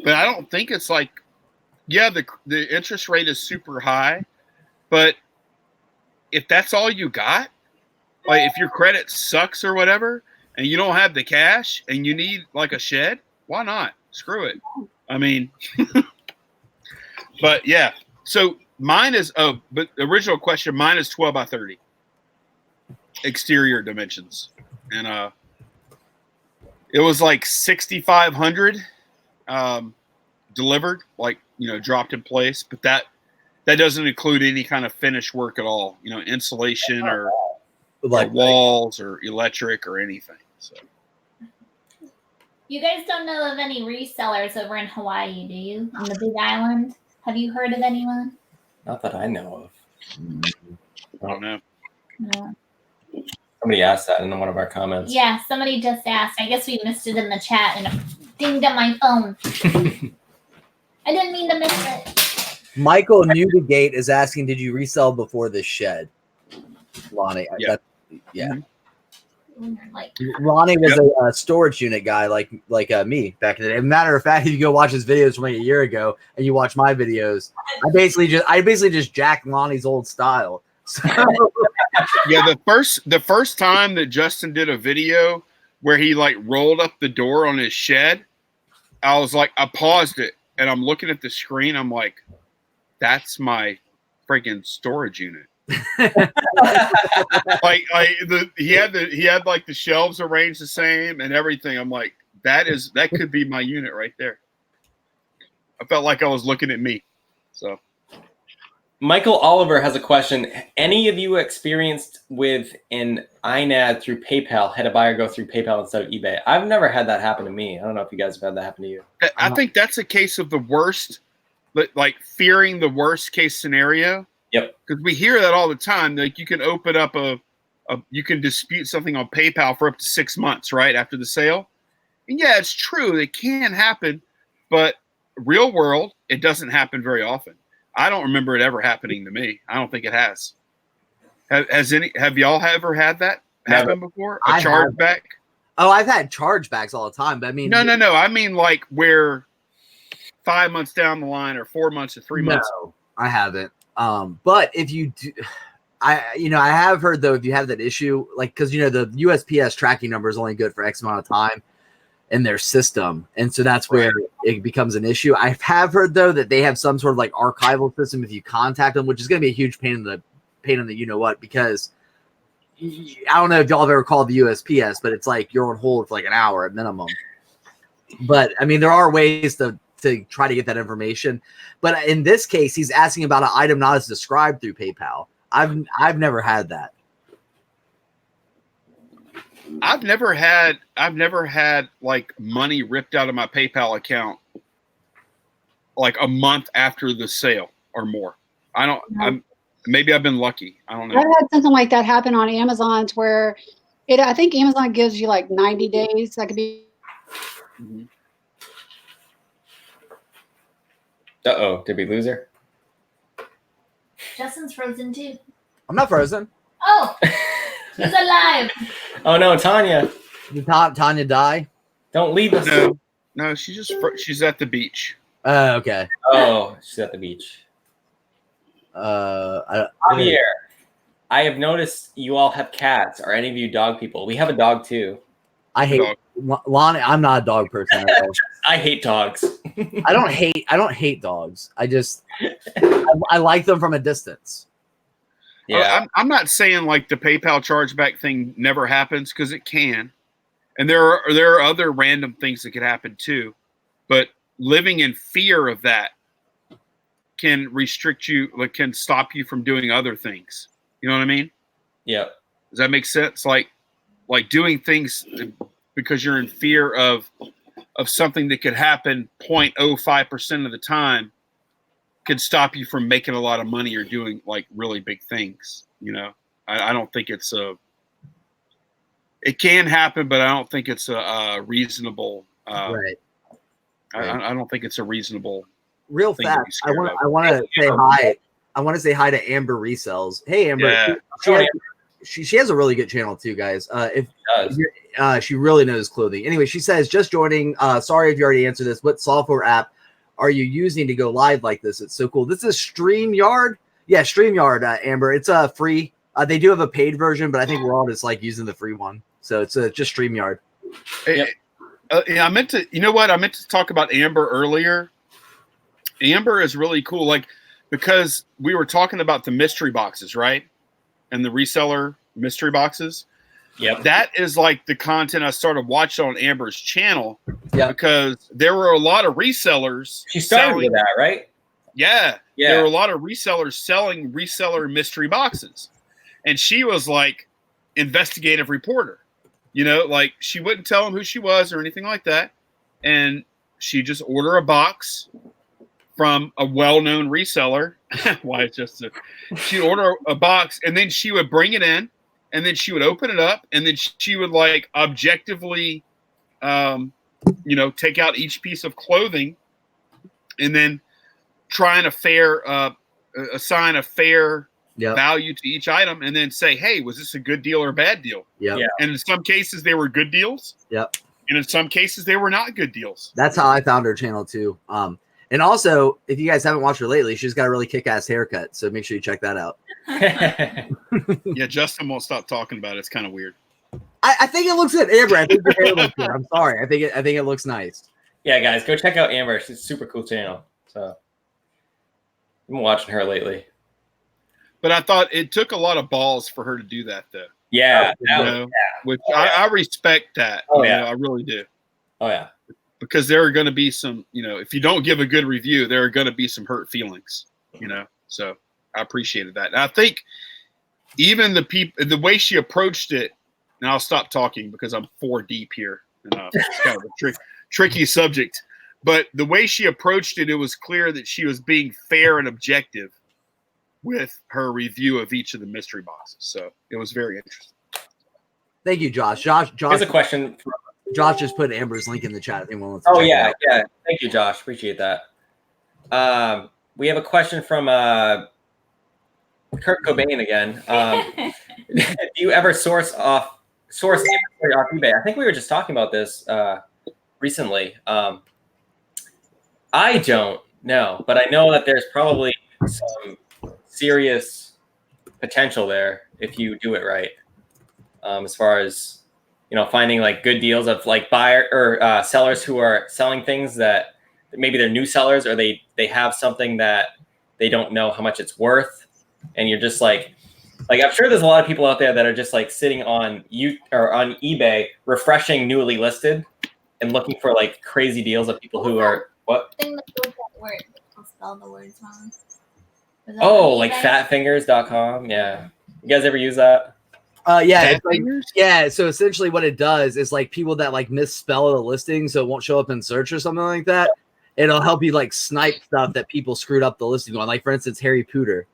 but I don't think it's like, yeah, the interest rate is super high, but if that's all you got, like if your credit sucks or whatever, and you don't have the cash and you need like a shed, why not? Screw it. I mean, but yeah. So mine is but the original question, mine is 12 by 30 exterior dimensions, and it was like 6,500 delivered, like, dropped in place. But that doesn't include any kind of finish work at all, insulation or like walls or electric or anything. So You guys don't know of any resellers over in Hawaii, do you? On the Big Island? Have you heard of anyone? Not that I know of. I don't know. No. Somebody asked that in one of our comments. Yeah, somebody just asked. I guess we missed it in the chat and it dinged on my phone. I didn't mean to miss it. Michael Newgate is asking, did you resell before this shed? Lonnie. Yeah. Yeah. Like, Ronnie was a storage unit guy like me back in the day. Matter of fact, if you go watch his videos from like a year ago and you watch my videos, I basically just jacked Lonnie's old style. So, Yeah, the first time that Justin did a video where he like rolled up the door on his shed, I was like, I paused it and I'm looking at the screen. I'm like, that's my freaking storage unit. He had like the shelves arranged the same and everything. I'm like, that could be my unit right there. I felt like I was looking at me. So Michael Oliver has a question. Any of you experienced with an INAD through PayPal, had a buyer go through PayPal instead of eBay? I've never had that happen to me. I don't know if you guys have had that happen to you. I think that's a case of the worst, like fearing the worst case scenario. Yep. Because we hear that all the time. Like you can open up you can dispute something on PayPal for up to 6 months, right after the sale. And yeah, it's true. It can happen, but real world, it doesn't happen very often. I don't remember it ever happening to me. I don't think it has. Have y'all ever had that happen before? A chargeback? Oh, I've had chargebacks all the time, but I mean, no. I mean like where 5 months down the line or 4 months or 3 months. No, I haven't. But if you do, I have heard though, if you have that issue, like, cause the USPS tracking number is only good for X amount of time in their system. And so that's where it becomes an issue. I have heard though, that they have some sort of like archival system if you contact them, which is going to be a huge pain in the, because I don't know if y'all have ever called the USPS, but it's like you're on hold for like an hour at minimum. But I mean, there are ways to try to get that information. But in this case, he's asking about an item not as described through PayPal. I've never had that. I've never had like money ripped out of my PayPal account like a month after the sale or more. Maybe I've been lucky. I don't know. I've had something like that happen on Amazon where I think Amazon gives you like 90 days. That could be. Mm-hmm. Uh-oh, did we lose her? Justin's frozen too. I'm not frozen. Oh, he's alive. Oh no, Tanya. Did Tanya die? Don't leave us. No, she's at the beach. Okay. Oh, she's at the beach. Javier, I have noticed you all have cats. Are any of you dog people? We have a dog too. I hate Lonnie. I'm not a dog person at all. I hate dogs. I don't hate dogs. I like them from a distance. Yeah. I'm not saying like the PayPal chargeback thing never happens, because it can, and there are other random things that could happen too, but living in fear of that can restrict you, like can stop you from doing other things. You know what I mean? Yeah. Does that make sense? Like doing things because you're in fear of something that could happen 0.05% of the time could stop you from making a lot of money or doing like really big things. I don't think it can happen, but I don't think it's a reasonable, Right. I don't think it's a reasonable. Real fast. I want to say hi. I want to say hi to Amber Resells. Hey, Amber. Yeah. She has a really good channel too, guys. She really knows clothing. Anyway, she says, just joining. Sorry if you already answered this. What software app are you using to go live like this? It's so cool. This is StreamYard. Yeah, StreamYard, Amber. It's free. They do have a paid version, but I think we're all just like using the free one. So it's just StreamYard. Yep. I meant to talk about Amber earlier. Amber is really cool, like, because we were talking about the mystery boxes, right? And the reseller mystery boxes. Yep. That is like the content I started watching on Amber's channel. Yeah. Because there were a lot of resellers. She started with that, right? Yeah. Yeah. There were a lot of resellers selling reseller mystery boxes. And she was like, investigative reporter. You know, like she wouldn't tell him who she was or anything like that. And she just order a box from a well-known reseller. Why it's just she'd order a box and then she would bring it in and then she would open it up and then she would like objectively, take out each piece of clothing and then try and assign a fair value to each item and then say, hey, was this a good deal or a bad deal? Yeah. And in some cases they were good deals. Yep. And in some cases they were not good deals. That's how I found her channel too. And also, if you guys haven't watched her lately, she's got a really kick-ass haircut. So make sure you check that out. Yeah, Justin won't stop talking about it. It's kind of weird. I think it looks good, Amber. I think your hair looks good. I'm sorry. I think it looks nice. Yeah, guys, go check out Amber. She's a super cool channel. So I've been watching her lately. But I thought it took a lot of balls for her to do that, though. Yeah, which I respect that. Oh yeah, I really do. Oh yeah, because there are going to be some, if you don't give a good review, there are going to be some hurt feelings. So I appreciated that. And I think even the way she approached it. And I'll stop talking because I'm 4 deep here. And, it's kind of a tricky subject. But the way she approached it, it was clear that she was being fair and objective with her review of each of the mystery boxes. So it was very interesting. Thank you, Josh. Josh. Here's a question. Josh just put Amber's link in the chat. If anyone wants to check it out. Thank you, Josh. Appreciate that. We have a question from Kurt Cobain again. Do you ever source inventory off eBay? I think we were just talking about this recently. I don't know, but I know that there's probably some serious potential there if you do it right. As far as finding like good deals of like buyer or sellers who are selling things that maybe they're new sellers or they have something that they don't know how much it's worth, and you're just like I'm sure there's a lot of people out there that are just like sitting on on eBay, refreshing newly listed and looking for like crazy deals of people who are what? Thing that goes that word. I'll spell the words wrong. Oh, like fatfingers.com. Yeah. You guys ever use that? Yeah. So essentially what it does is like people that like misspell the listing so it won't show up in search or something like that. It'll help you like snipe stuff that people screwed up the listing on. Like for instance, Harry Pooter.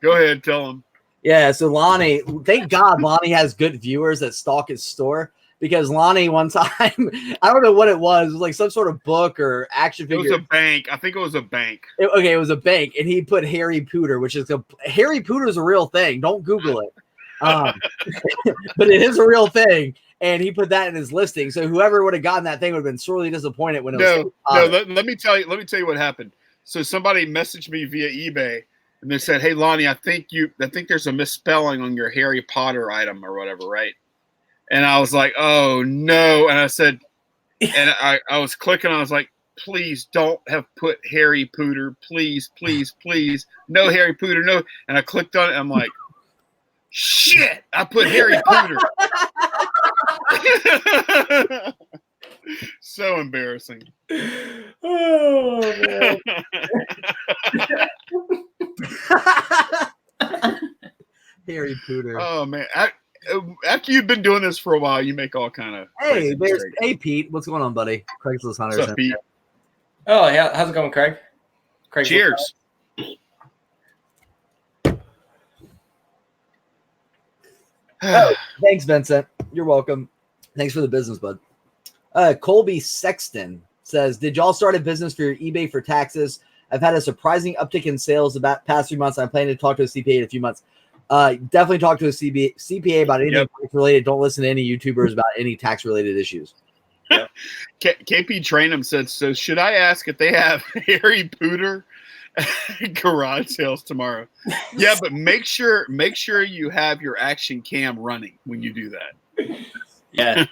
Go ahead, tell them. Yeah, so Lonnie, thank God Lonnie has good viewers that stalk his store, because Lonnie one time, I don't know what it was like some sort of book or action figure. It was a bank. I think it was a bank. It was a bank, and he put Harry Pooter, which is Harry Pooter is a real thing. Don't Google it, but it is a real thing. And he put that in his listing. So whoever would have gotten that thing would have been sorely disappointed when it was. Let me tell you what happened. So somebody messaged me via eBay and they said, "Hey Lonnie, I think there's a misspelling on your Harry Potter item or whatever, right?" And I was like, "Oh no!" And I said, and I was clicking. I was like, "Please don't have put Harry Pooter. Please, please, please, no Harry Pooter, no." And I clicked on it. I'm like, "Shit! I put Harry Pooter." So embarrassing. Oh man. Harry Pooter. Oh man. After you've been doing this for a while, you make all kind of. Hey, Pete, what's going on, buddy? Craigslist Hunter. What's up, Pete? Oh yeah, how's it going, Craig? Cheers. Oh, thanks, Vincent. You're welcome. Thanks for the business, bud. Colby Sexton says, did y'all start a business for your eBay for taxes? I've had a surprising uptick in sales about past 3 months. I'm planning to talk to a CPA in a few months. Definitely talk to a CPA about anything tax related. Don't listen to any YouTubers about any tax related issues. Yep. KP Trainham said, so should I ask if they have Harry Pooter garage sales tomorrow? Yeah, but make sure you have your action cam running when you do that. Yeah.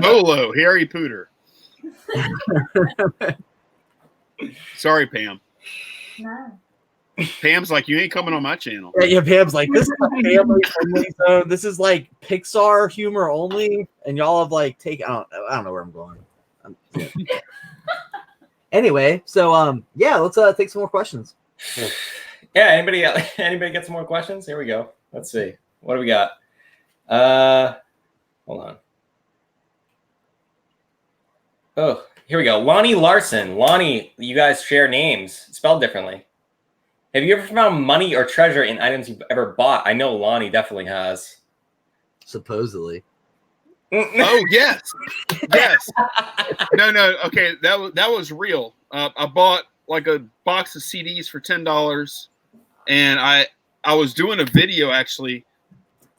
Bolo, Harry Pooter. Sorry, Pam. No. Pam's like, you ain't coming on my channel. Yeah, Pam's like, this is a family friendly zone. This is like Pixar humor only, and y'all have like I don't know where I'm going. Anyway, so yeah, let's take some more questions. Yeah. Anybody get some more questions? Here we go. Let's see. What do we got? Hold on. Oh, here we go. Lonnie Larson. Lonnie, you guys share names spelled differently. Have you ever found money or treasure in items you've ever bought? I know Lonnie definitely has. Supposedly. Oh yes, yes. No. Okay, that was real. I bought like a box of CDs for $10, and I was doing a video actually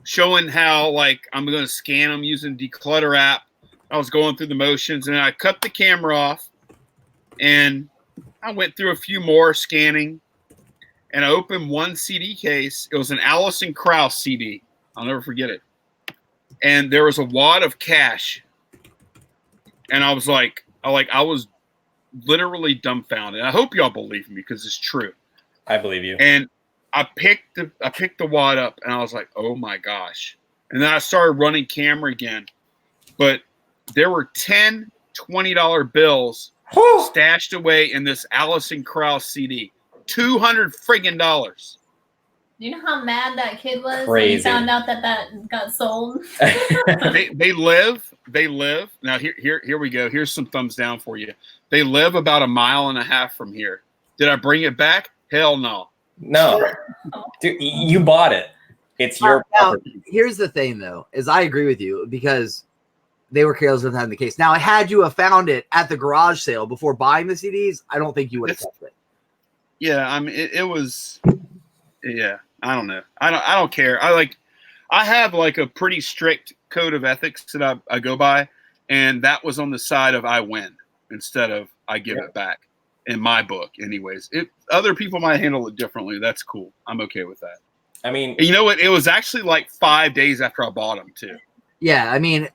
showing how like I'm going to scan them using Declutter app. I was going through the motions, and I cut the camera off, and I went through a few more scanning, and I opened one CD case. It was an Alison Krauss CD. I'll never forget it. And there was a wad of cash, and I was like, I was literally dumbfounded. I hope y'all believe me because it's true. I believe you. And I picked the wad up, and I was like, oh my gosh. And then I started running camera again, but there were 10 $20 bills stashed away in this Alison Krauss CD. $200 friggin' dollars. Do you know how mad that kid was when Crazy. he found out that got sold? They live. Now here we go. Here's some thumbs down for you. They live about 1.5 miles from here. Did I bring it back? Hell no. No, dude, you bought it. It's your Now, property. here's the thing, though, is I agree with you because they were careless with having the case. Now, had you have found it at the garage sale before buying the CDs, I don't think you would have kept it. Yeah, I mean it was. Yeah, I don't know. I don't care. I have like a pretty strict code of ethics that I go by, and that was on the side of I win instead of I give it back. In my book, anyways. Other people might handle it differently. That's cool. I'm okay with that. I mean, And you know what? It was actually like 5 days after I bought them too. Yeah, I mean,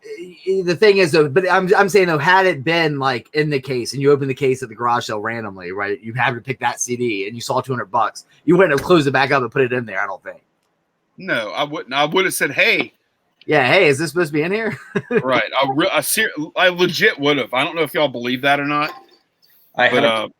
the thing is, though, but I'm saying, though, had it been like in the case and you opened the case at the garage sale randomly, right? You happened to pick that CD and you saw $200, you wouldn't have closed it back up and put it in there, I don't think. No, I wouldn't. I would have said, hey. Yeah, hey, is this supposed to be in here? Right. I legit would have. I don't know if y'all believe that or not. I would have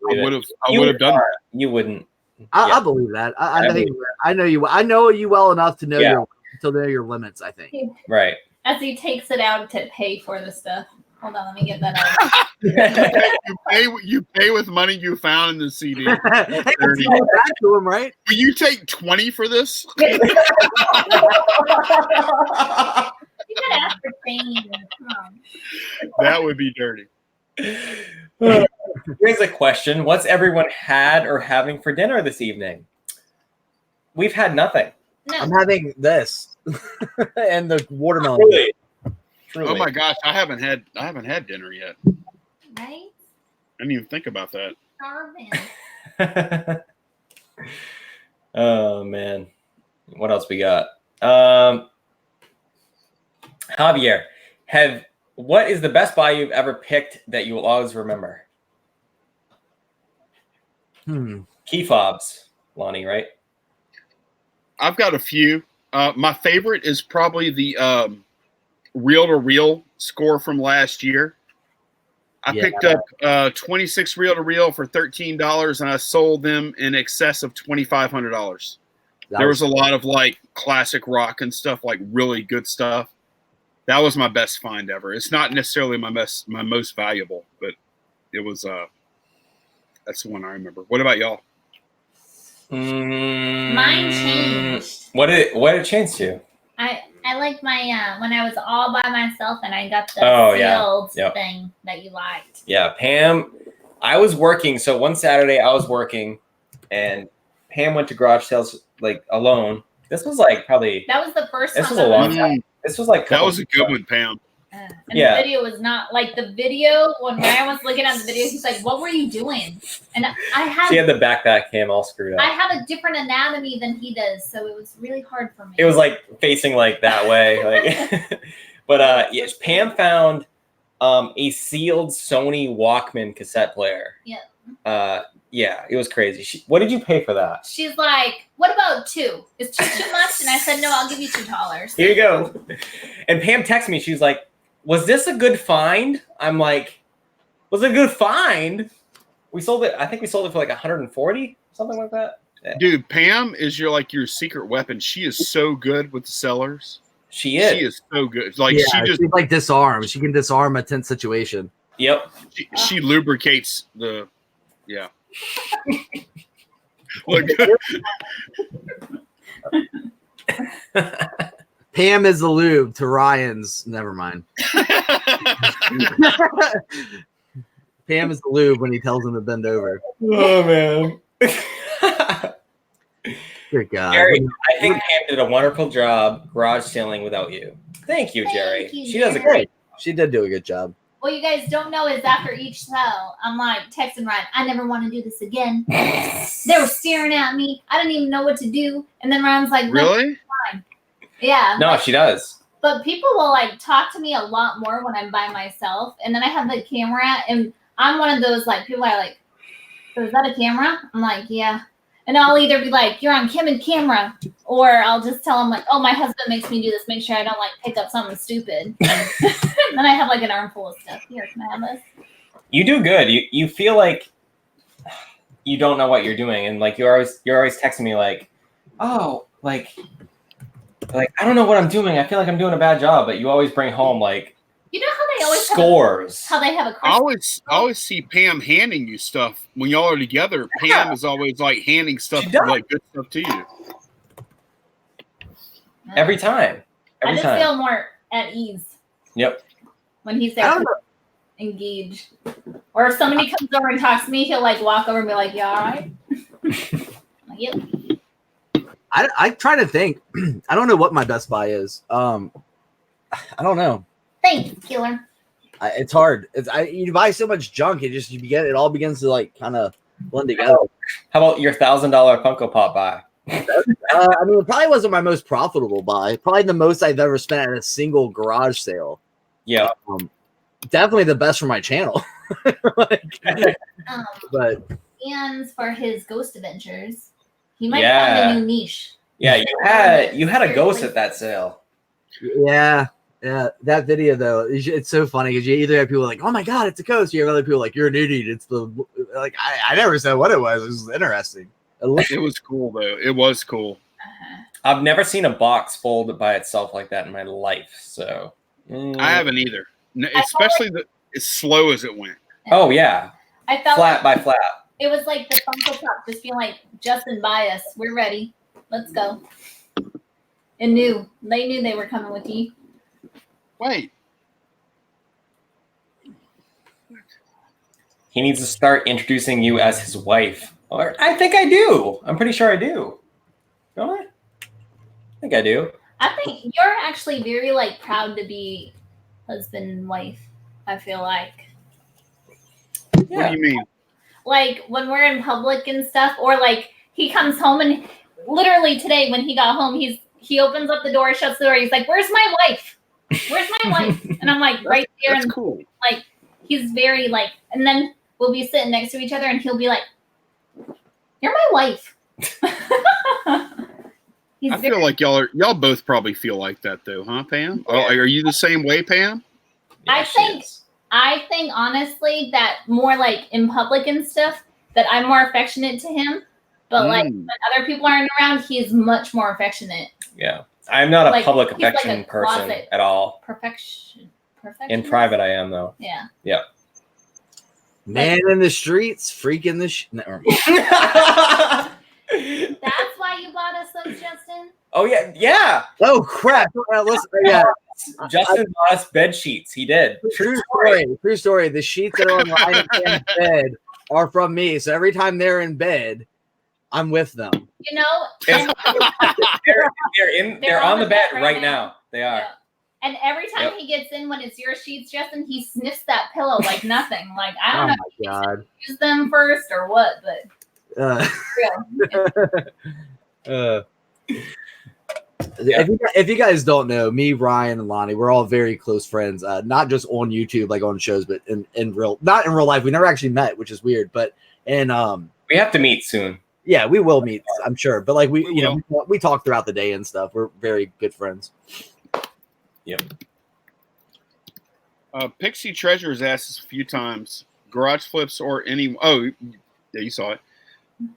done that. You wouldn't. I believe that. I think I know you. I know you well enough to know your limits, I think. Right. As he takes it out to pay for the stuff. Hold on, let me get that out. You pay with money you found in the CD. Hey, it's going back to him, right? Will you take 20 for this? You gotta ask for change. Come on. That would be dirty. Here's a question. What's everyone had or having for dinner this evening? We've had nothing. No. I'm having this and the watermelon. Truly. Oh my gosh, I haven't had dinner yet. Right? I didn't even think about that. Starving. Oh man. What else we got? Javier, what is the best buy you've ever picked that you will always remember? Key fobs, Lonnie, right? I've got a few. My favorite is probably the reel-to-reel score from last year. I picked up 26 reel-to-reel for $13, and I sold them in excess of $2,500. There was a lot of like classic rock and stuff, like really good stuff. That was my best find ever. It's not necessarily my most valuable, but it was. That's the one I remember. What about y'all? Mine changed. What did it change to? I like my when I was all by myself and I got the sealed thing that you liked. Yeah, Pam. I was working, so one Saturday I was working, and Pam went to garage sales like alone. This was like probably. That was the first time. This was a long time. This was like. That was a good one, Pam. And the video was not like the video. When Ryan was looking at the video, he's like, "What were you doing?" And she had the backpack cam all screwed up. I have a different anatomy than he does, so it was really hard for me. It was like facing like that way, like. But yes, Pam found a sealed Sony Walkman cassette player. Yeah. Yeah, it was crazy. What did you pay for that? She's like, "What about $2? Is $2 too much?" And I said, "No, I'll give you $2." Here you go. And Pam texted me. She was like, "Was this a good find?" I'm like, "Was it a good find?" We sold it. I think we sold it for like 140, something like that. Yeah. Dude, Pam is your secret weapon. She is so good with the sellers. She is. She is so good. Like Yeah, she just she's like disarm. She can disarm a tense situation. Yep. she lubricates the yeah. Look, Pam is the lube to Ryan's. Never mind. Pam is the lube when he tells him to bend over. Oh man. Good God. Jerry, I think Pam did a wonderful job garage selling without you. Thank you, Jerry. Thank you, She does a Jerry. great. She did do a good job. What you guys don't know is after each sell, I'm like texting Ryan, I never want to do this again. They were staring at me. I didn't even know what to do. And then Ryan's like, no, really? yeah. No, she does. But people will like talk to me a lot more when I'm by myself. And then I have the camera, and I'm one of those like people are like, so is that a camera? I'm like, yeah. And I'll either be like, you're on Kim and camera, or I'll just tell them like, oh, my husband makes me do this. Make sure I don't like pick up something stupid. And then I have like an armful of stuff. Here, can I have this? You do good. You feel like you don't know what you're doing, and like you're always texting me like, oh, like I don't know what I'm doing. I feel like I'm doing a bad job, but you always bring home like You know how they always scores. how they have a I Christmas. always see Pam handing you stuff when y'all are together. Yeah. Pam is always like handing stuff She does. like good stuff to you. Every time. I Every just time. feel more at ease Yep. when he's I there don't know. engaged. Or if somebody comes over and talks to me, he'll like walk over and be like, "You all right?" I'm like, yep. I try to think. I don't know what my best buy is. I don't know. Thanks, killer. It's hard. You buy so much junk, it all begins to like kind of blend together. How about your $1,000 Funko Pop buy? I mean, it probably wasn't my most profitable buy. Probably the most I've ever spent at a single garage sale. Yeah. Definitely the best for my channel. But And for his ghost adventures, he might Yeah. find a new niche. Yeah, you had a ghost at that sale. yeah, that video though, it's so funny because you either have people like, "Oh my God, it's a ghost," you have other people like, "You're an idiot." It's the like I never said what it was. It was interesting. It was cool though. It was cool. I've never seen a box fold by itself like that in my life. So I haven't either. Especially as slow as it went. Oh yeah, I felt flat like by flat. it was like the Funko Pop just being like, Justin, buy us. We're ready. Let's go. And they knew they were coming with you. Wait, He needs to start introducing you as his wife. Or I think I do. I'm pretty sure I do. Don't I? I think I do. I think you're actually very like proud to be husband and wife. I feel like. what do you mean? Like when we're in public and stuff, or like he comes home and literally today when he got home, he opens up the door, shuts the door, he's like, "Where's my wife? Where's my wife?" And I'm like, right there, That's and cool. like he's very like, and then we'll be sitting next to each other, and he'll be like, "You're my wife." He's I feel like y'all both probably feel like that though, huh, Pam? Are you the same way, Pam? I she think- is. I think honestly that more like in public and stuff that I'm more affectionate to him, but like when other people aren't around, he's much more affectionate. Yeah. I'm not a Like, public he's like affection a person closet. at all. Perfection. In private, I am though. Yeah. man in the streets, freaking the never mind. That's why you bought us those, Justin? Oh yeah. Oh crap! Listen, yeah, Justin bought us bed sheets. He did. true story. The sheets that are on Ryan and Cam's bed are from me. So every time they're in bed, I'm with them. You know, and, They're on the bed right now. They are. yeah. And every time Yep. he gets in when it's your sheets, Justin, he sniffs that pillow like nothing. Like I Oh don't know my if he's God! use them first or what, but Uh, if you guys don't know, me, Ryan, and Lonnie, we're all very close friends. Not just on YouTube, like on shows, but in real life. We never actually met, which is weird. But We have to meet soon. yeah, we will meet, I'm sure. But like We we talk throughout the day and stuff. We're very good friends. Yep. Pixie Treasure has asked us a few times, garage flips or any. Oh, yeah, you saw it.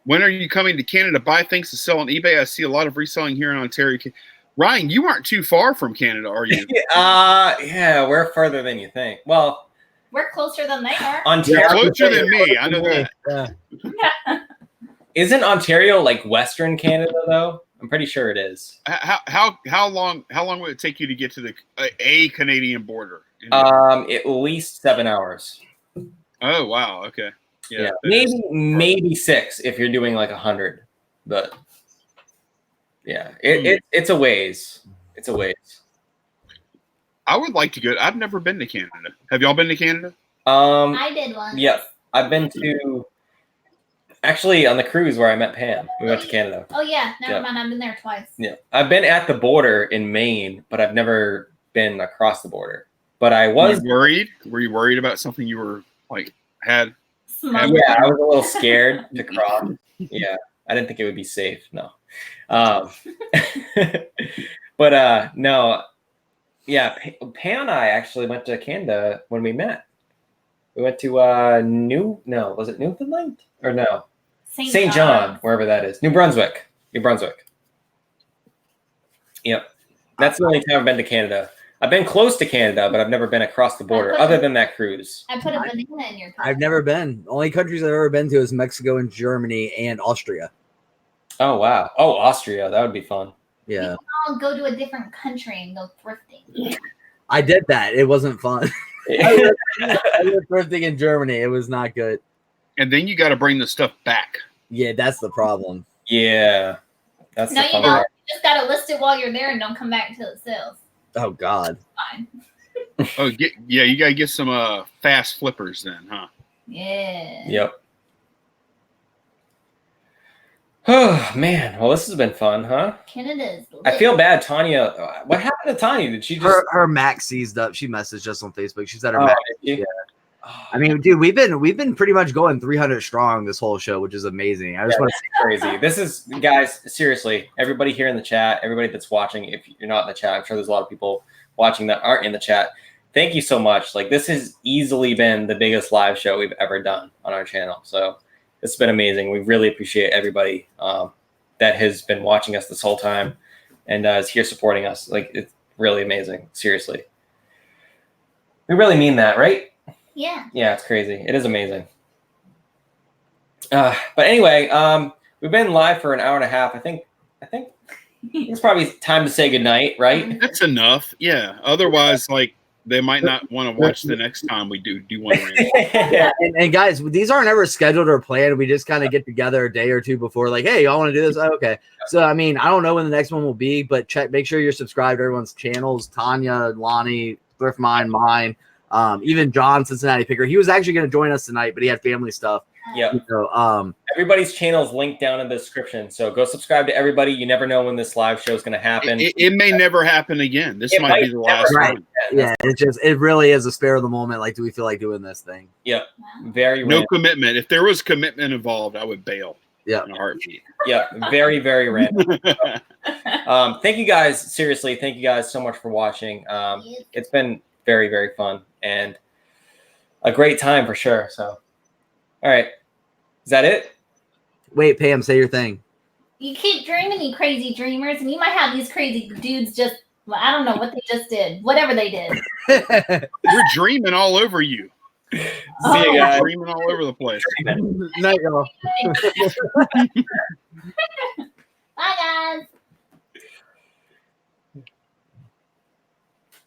When are you coming to Canada? Buy things to sell on eBay. I see a lot of reselling here in Ontario. Ryan, you aren't too far from Canada, are you? Yeah, we're further than you think. Well, We're closer than they are. Ontario Closer than me. I know that. Yeah. isn't Ontario like Western Canada though? I'm pretty sure it is. How long would it take you to get to the a Canadian border? At least 7 hours. Oh wow. Okay. Yeah, that is- maybe 6 if you're doing like 100, but yeah, it's a ways. It's a ways. I would like to go. I've never been to Canada. Have y'all been to Canada? I did one. Yeah, I've been to actually on the cruise where I met Pam. We went to Canada. Oh yeah, never Yeah. mind. I've been there twice. Yeah, I've been at the border in Maine, but I've never been across the border. But I was worried. Were you worried about something you were like had? Smuggled. Yeah, I was a little scared to cross. Yeah, I didn't think it would be safe. No, but no, yeah. Pam and I actually went to Canada when we met. We went to was it Newfoundland or no? St. John, wherever that is. New Brunswick. Yep, that's the only time I've been to Canada. I've been close to Canada, but I've never been across the border other than that cruise. I put a banana in your cup. I've never been. Only countries I've ever been to is Mexico and Germany and Austria. Oh, wow. Oh, Austria. That would be fun. Yeah. I'll go to a different country and go thrifting. I did that. It wasn't fun. I went thrifting in Germany. It was not good. And then you got to bring the stuff back. Yeah, that's the problem. Yeah. That's No, the you fun don't. part. You just gotta list it while you're there and don't come back until it sells. Oh God. Fine. Oh, you got to get some fast flippers then, huh? Yeah. Yep. Oh, man. Well, this has been fun, huh? Canada's lit. I feel bad, Tanya. What happened to Tanya? Did she just... Her Mac seized up. She messaged us on Facebook. She said her Oh, Mac. did she? Yeah. I mean, dude, we've been pretty much going 300 strong this whole show, which is amazing. I just want to say Crazy. This is, guys, seriously, everybody here in the chat, everybody that's watching, if you're not in the chat, I'm sure there's a lot of people watching that aren't in the chat. Thank you so much. Like, this has easily been the biggest live show we've ever done on our channel. So it's been amazing. We really appreciate everybody that has been watching us this whole time and is here supporting us. Like, it's really amazing. Seriously. We really mean that, right? Yeah. Yeah, it's crazy. It is amazing. But anyway, we've been live for an hour and a half. I think it's probably time to say goodnight, right? That's enough. Yeah. Otherwise, like, they might not want to watch the next time we do one. and guys, these aren't ever scheduled or planned. We just kind of get together a day or two before, like, hey, y'all want to do this? Oh, okay. So, I mean, I don't know when the next one will be, but make sure you're subscribed to everyone's channels. Tanya, Lonnie, Thrift mine. Even John, Cincinnati Picker. He was actually going to join us tonight, but he had family stuff. Yeah. So, everybody's channel is linked down in the description. So go subscribe to everybody. You never know when this live show is going to happen. It may never happen again. This might be the last right. one. Yeah, it really is a spare of the moment. Like, do we feel like doing this thing? Yep. Very No random. commitment. If there was commitment involved, I would bail. Yeah. In a heartbeat. Yep. Very, very random. Thank you guys. Seriously, thank you guys so much for watching. It's been very, very fun and a great time for sure. So, all right. Is that it? Wait, Pam, say your thing. You keep dreaming, you crazy dreamers, and you might have these crazy dudes just, well, I don't know what they just did. Whatever they did. We're dreaming all over you. See you guys. Dreaming all over the place. Night, y'all. Bye, guys.